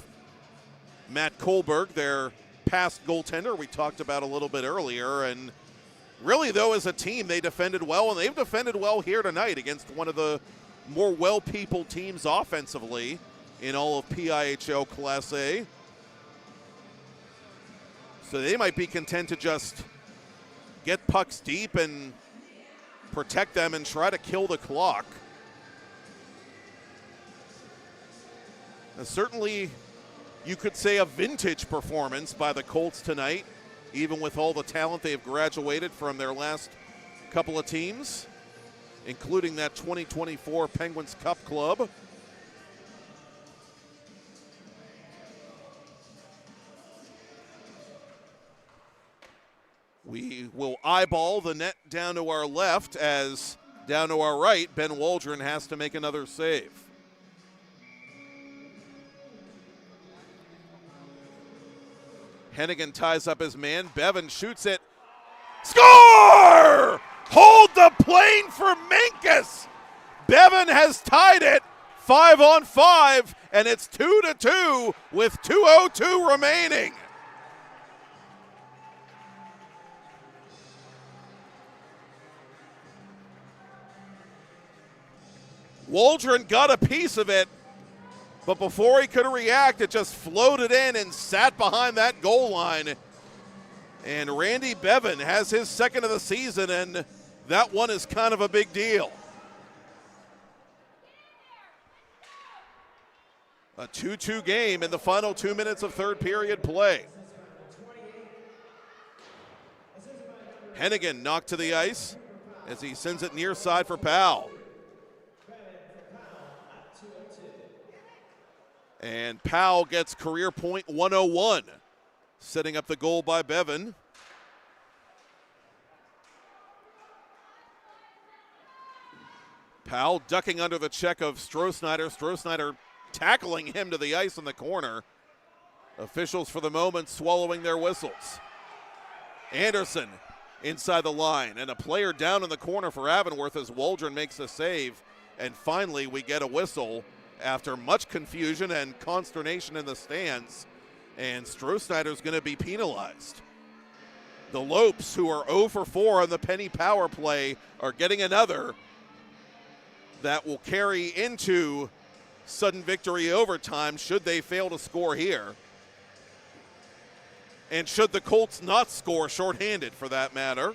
Matt Kohlberg, their past goaltender we talked about a little bit earlier. And really, though, as a team, they defended well, and they've defended well here tonight against one of the more well-peopled teams offensively in all of PIHL Class A. So they might be content to just get pucks deep and protect them and try to kill the clock. And certainly, you could say a vintage performance by the Colts tonight, even with all the talent they've graduated from their last couple of teams, including that 2024 Penguins Cup club. We will eyeball the net down to our left, as down to our right, Ben Waldron has to make another save. Hennigan ties up his man. Bevan shoots it. Score! Hold the plane for Minkus! Bevan has tied it 5-on-5, and it's 2-2 with 2:02 remaining. Waldron got a piece of it, but before he could react, it just floated in and sat behind that goal line. And Randy Bevan has his second of the season, and that one is kind of a big deal. A 2-2 game in the final 2 minutes of third period play. Hennigan knocked to the ice as he sends it near side for Powell. And Powell gets career point 101, setting up the goal by Bevan. Powell ducking under the check of Strohsnyder. Strohsnyder tackling him to the ice in the corner. Officials for the moment swallowing their whistles. Anderson inside the line, and a player down in the corner for Avonworth as Waldron makes a save. And finally we get a whistle after much confusion and consternation in the stands, and Strohsnyder's going to be penalized. The Lopes, who are 0 for 4 on the penny power play, are getting another that will carry into sudden victory overtime should they fail to score here. And should the Colts not score shorthanded, for that matter.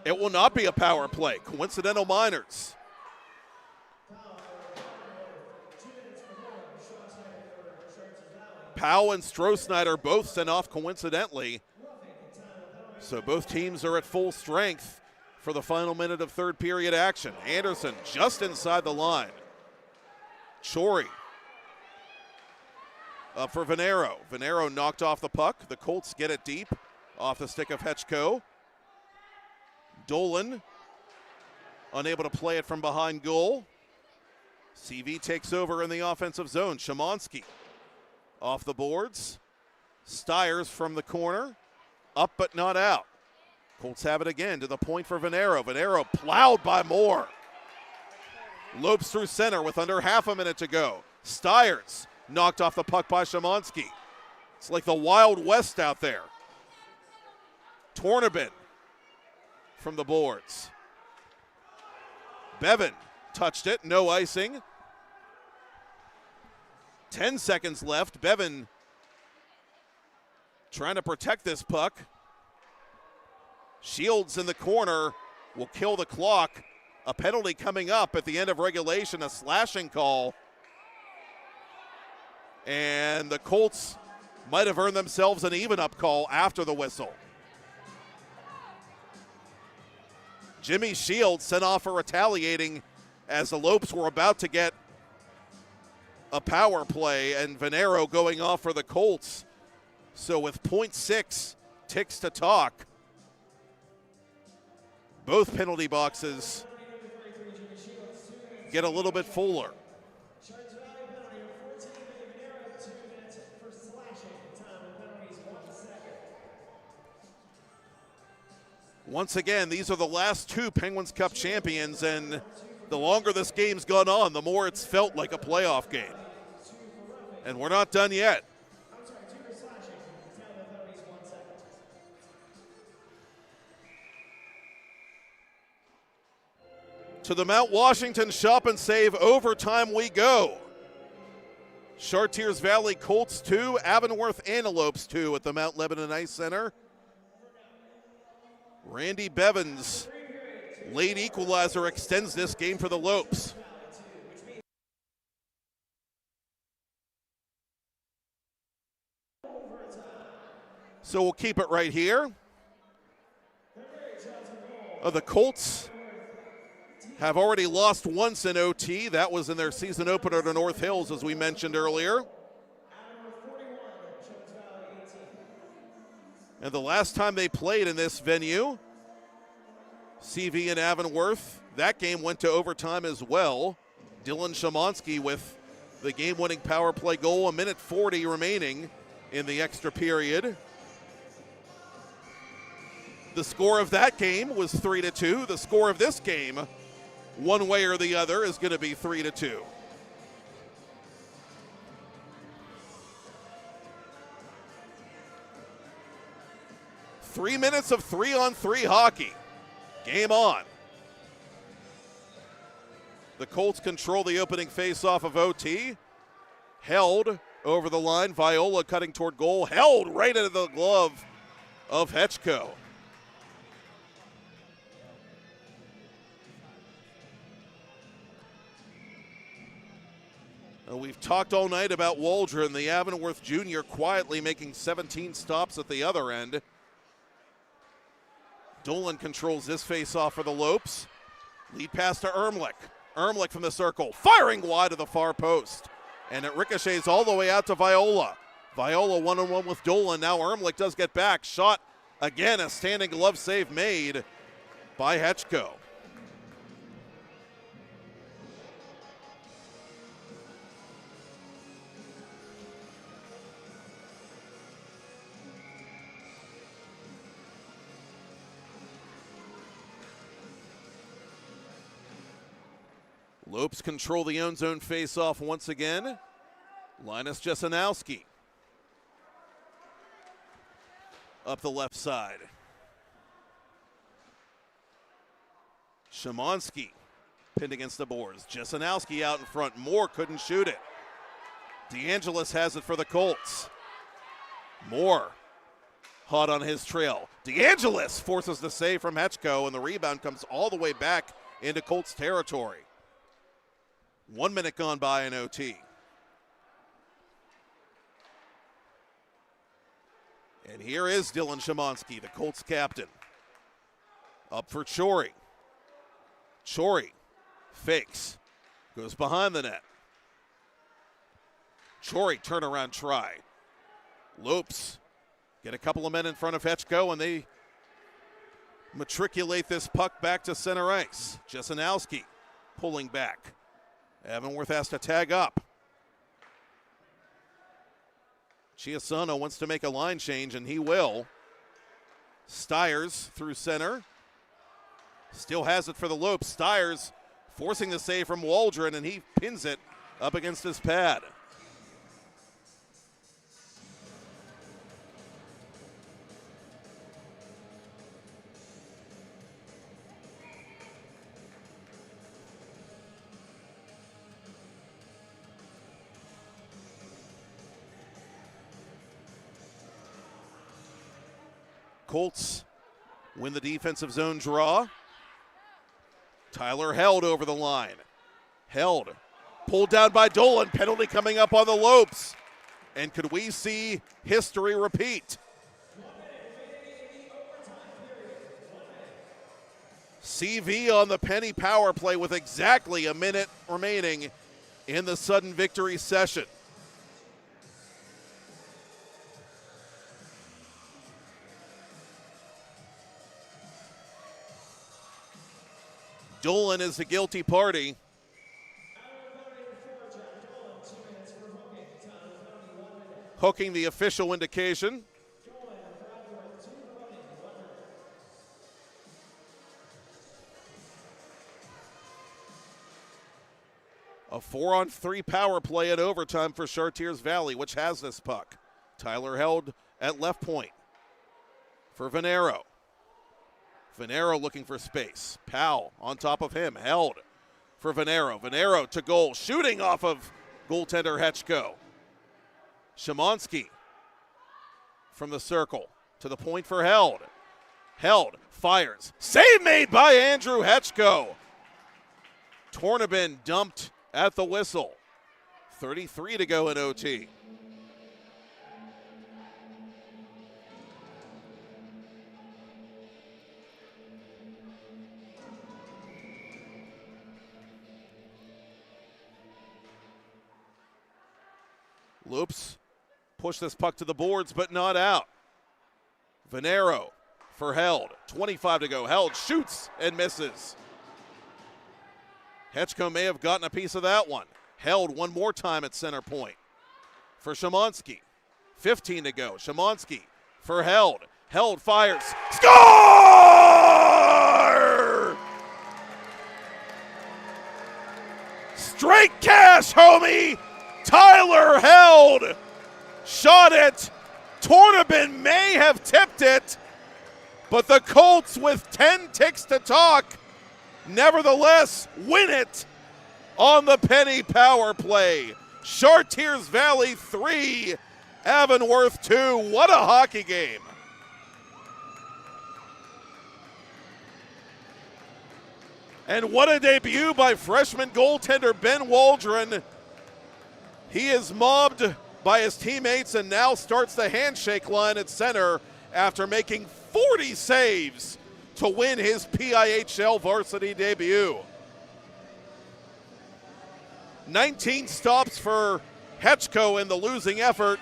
It will not be a power play. Coincidental minors. Powell and Stroh-Snyder both sent off coincidentally. So both teams are at full strength for the final minute of third period action. Anderson just inside the line. Chory up for Venero. Venero knocked off the puck. The Colts get it deep off the stick of Hetchko. Dolan unable to play it from behind goal. CV takes over in the offensive zone. Szymanski off the boards. Stiers from the corner. Up but not out. Colts have it again to the point for Venero. Venero plowed by Moore. Lopes through center with under half a minute to go. Stiers knocked off the puck by Szymanski. It's like the Wild West out there. Tornabin from the boards. Bevan touched it, no icing. 10 seconds left. Bevan trying to protect this puck. Shields in the corner will kill the clock. A penalty coming up at the end of regulation, a slashing call. And the Colts might have earned themselves an even-up call after the whistle. Jimmy Shields sent off for retaliating as the Lopes were about to get a power play, and Venero going off for the Colts. So with .6 ticks to talk, both penalty boxes get a little bit fuller. Once again, these are the last two Penguins Cup champions, and the longer this game's gone on, the more it's felt like a playoff game. And we're not done yet. To the Mount Washington Shop and Save overtime we go. Chartiers Valley Colts 2, Avonworth Antelopes 2 at the Mount Lebanon Ice Center. Randy Bevan's late equalizer extends this game for the Lopes. So we'll keep it right here. The Colts have already lost once in OT. That was in their season opener to North Hills, as we mentioned earlier. And the last time they played in this venue, CV and Avonworth, that game went to overtime as well. Dylan Szymanski with the game-winning power play goal, a minute 40 remaining in the extra period. The score of that game was 3-2. The score of this game, one way or the other, is going to be 3-2. Three minutes of 3-on-3 hockey. Game on. The Colts control the opening face-off of OT. Held over the line. Viola cutting toward goal. Held right into the glove of Hetchko. We've talked all night about Waldron, the Avonworth Jr. quietly making 17 stops at the other end. Dolan controls this face-off for the Lopes. Lead pass to Ermlich. Ermlich from the circle, firing wide to the far post. And it ricochets all the way out to Viola. Viola one-on-one with Dolan. Now Ermlich does get back. Shot again, a standing glove save made by Hetchko. Lopes control the own zone face-off once again. Linus Jesenowski up the left side. Szymanski pinned against the boards. Jesenowski out in front. Moore couldn't shoot it. DeAngelis has it for the Colts. Moore hot on his trail. DeAngelis forces the save from Hetchko, and the rebound comes all the way back into Colts territory. 1 minute gone by in OT. And here is Dylan Szymanski, the Colts captain. Up for Chori. Chori fakes, goes behind the net. Chori turnaround try. Lopes get a couple of men in front of Hetchko, and they matriculate this puck back to center ice. Jesenowski pulling back. Avonworth has to tag up. Chiasano wants to make a line change, and he will. Stiers through center. Still has it for the Lopes. Stiers forcing the save from Waldron, and he pins it up against his pad. Colts win the defensive zone draw. Tyler Held over the line. Held pulled down by Dolan. Penalty coming up on the Lopes. And could we see history repeat? CV on the penny power play with exactly a minute remaining in the sudden victory session. Dolan is the guilty party. Hooking the official indication. A 4-on-3 power play at overtime for Chartiers Valley, which has this puck. Tyler Held at left point for Venero. Venero looking for space. Powell on top of him. Held for Venero. Venero to goal. Shooting off of goaltender Hetchko. Szymanski from the circle to the point for Held. Held fires. Save made by Andrew Hetchko. Tornabin dumped at the whistle. 33 to go in OT. Loops push this puck to the boards, but not out. Venero for Held. 25 to go. Held shoots and misses. Hetchko may have gotten a piece of that one. Held one more time at center point for Szymanski. 15 to go. Szymanski for Held. Held fires. Score! Straight cash, homie! Tyler Held shot it. Tornabin may have tipped it, but the Colts, with 10 ticks to talk, nevertheless win it on the penny power play. Chartiers Valley 3, Avonworth 2. What a hockey game. And what a debut by freshman goaltender Ben Waldron. He is mobbed by his teammates and now starts the handshake line at center after making 40 saves to win his PIHL varsity debut. 19 stops for Hetchko in the losing effort.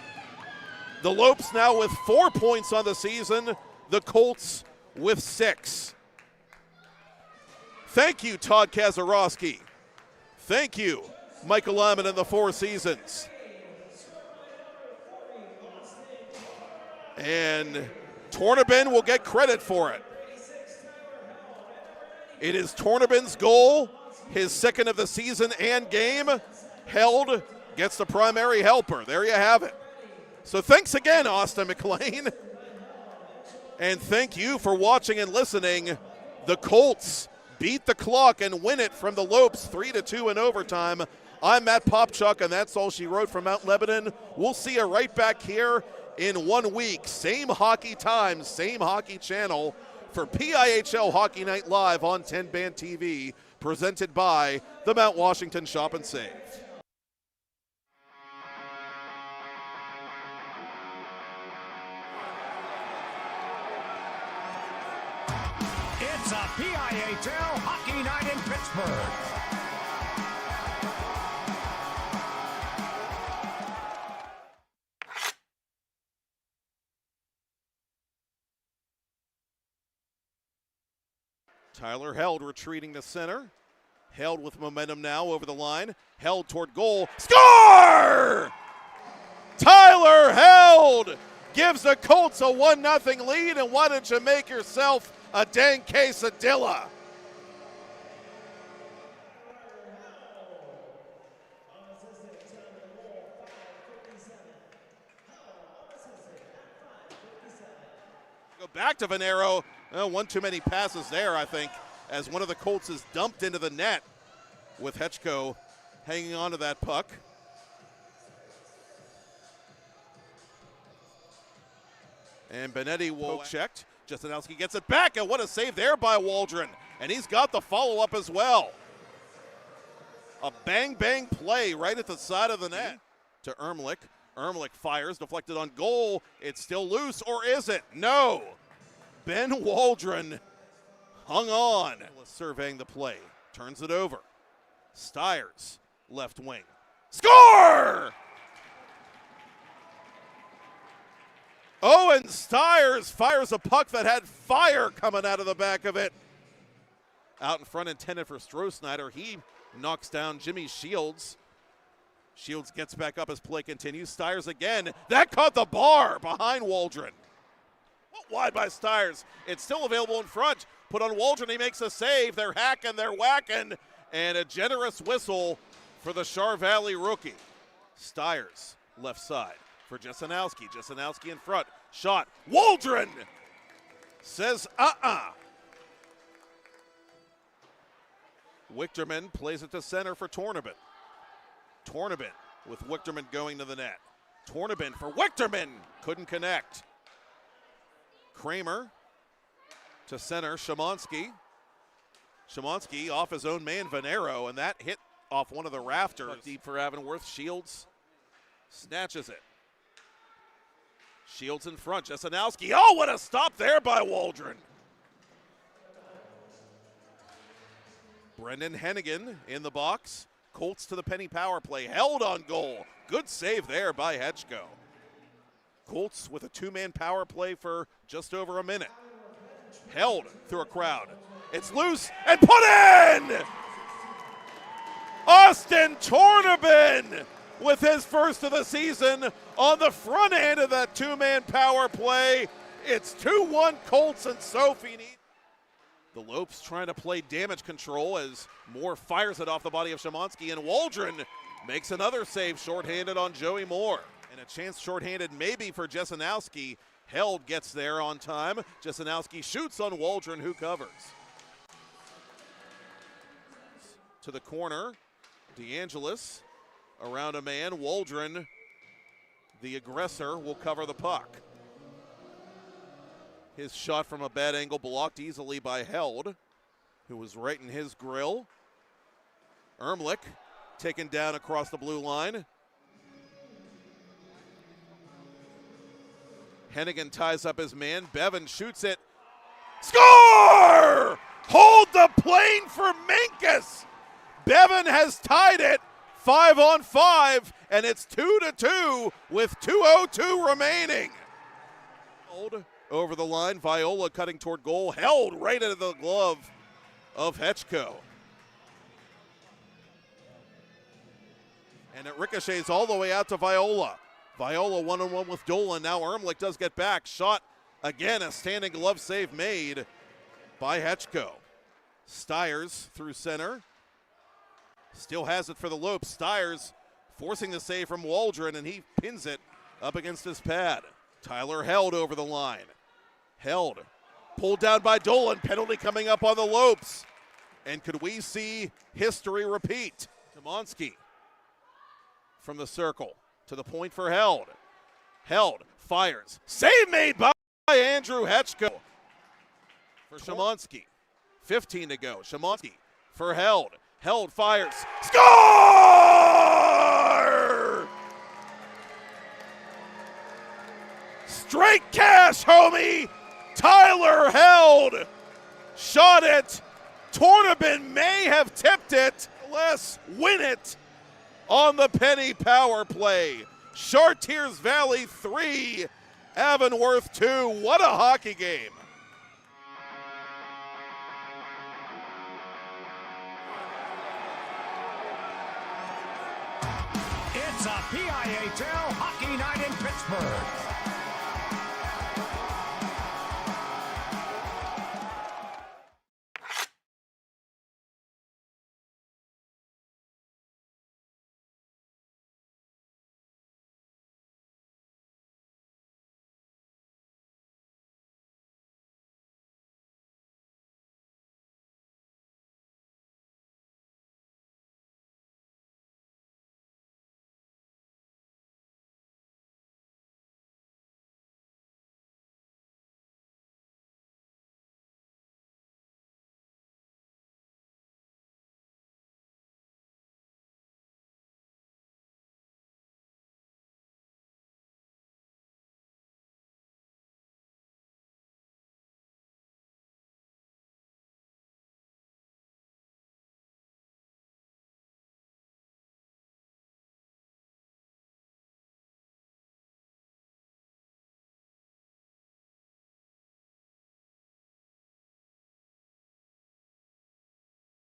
The Lopes now with 4 points on the season, the Colts with 6. Thank you, Todd Kazarowski. Thank you, Michael Lyman and the Four Seasons. And Tornabin will get credit for it. It is Tornabin's goal his second of the season and game. Held gets the primary helper. There you have it. So thanks again, Austin McLean. And thank you for watching and listening. The Colts beat the clock and win it from the Lopes 3-2 in overtime. I'm Matt Popchock, and that's all she wrote from Mount Lebanon. We'll see you right back here in 1 week. Same hockey time, same hockey channel for PIHL Hockey Night Live on TenbandTV, presented by the Mount Washington Shop and Save. It's a PIHL Hockey Night in Pittsburgh. Tyler Held retreating to center. Held with momentum now over the line. Held toward goal. Score! Tyler Held gives the Colts a 1-0 lead, and why don't you make yourself a dang quesadilla? Go back to Venero. One too many passes there, I think, as one of the Colts is dumped into the net with Hetchko hanging on to that puck. And Benetti will checked. Jasanowski gets it back, and what a save there by Waldron. And he's got the follow-up as well. A bang-bang play right at the side of the net to Ermlich. Ermlich fires, deflected on goal. It's still loose, or is it? No. Ben Waldron hung on. Surveying the play. Turns it over. Stiers, left wing. Score! Owen Stiers fires a puck that had fire coming out of the back of it. Out in front, intended for Stroh-Snyder. He knocks down Jimmy Shields. Shields gets back up as play continues. Stiers again. That caught the bar behind Waldron. Wide by Stiers. It's still available in front. Put on Waldron. He makes a save. They're hacking. They're whacking. And a generous whistle for the Chartiers Valley rookie. Stiers, left side for Jasanowski. Jasanowski in front. Shot. Waldron says Wichterman plays it to center for Tornabin. Tornabin with Wichterman going to the net. Tornabin for Wichterman. Couldn't connect. Kramer to center, Szymanski. Szymanski off his own man, Venero, and that hit off one of the rafters. Deep for Avonworth. Shields snatches it. Shields in front. Jasanowski. Oh, what a stop there by Waldron. Brendan Hennigan in the box. Colts to the penny power play. Held on goal. Good save there by Hetchko. Colts with a two-man power play for just over a minute. Held through a crowd. It's loose and put in! Austin Tornabin with his first of the season on the front end of that two-man power play. It's 2-1 Colts and Sophie. The Lopes trying to play damage control as Moore fires it off the body of Szymanski, and Waldron makes another save shorthanded on Joey Moore. And a chance shorthanded maybe for Jasanowski. Held gets there on time. Jasanowski shoots on Waldron, who covers. To the corner, DeAngelis around a man. Waldron, the aggressor, will cover the puck. His shot from a bad angle blocked easily by Held, who was right in his grill. Ermlich taken down across the blue line. Hennigan ties up his man. Bevan shoots it. Score! Hold the plane for Minkus. Bevan has tied it 5-on-5, and it's 2-2 with 2:02 remaining. Over the line, Viola cutting toward goal. Held right into the glove of Hetchko. And it ricochets all the way out to Viola. Viola one-on-one with Dolan. Now Ermlich does get back. Shot again, a standing glove save made by Hetchko. Stiers through center. Still has it for the Lopes. Stiers forcing the save from Waldron, and he pins it up against his pad. Tyler Held over the line. Held. Pulled down by Dolan. Penalty coming up on the Lopes. And could we see history repeat? Szymanski from the circle to the point for Held. Held fires. Save made by Andrew Hetchko for Szymanski. 15 to go. Szymanski for Held. Held fires. Score! Straight cash, homie! Tyler Held shot it. Tornabin may have tipped it. Let's win it on the penny power play. Chartiers Valley 3, Avonworth 2. What a hockey game. It's a PIHL Hockey Night in Pittsburgh.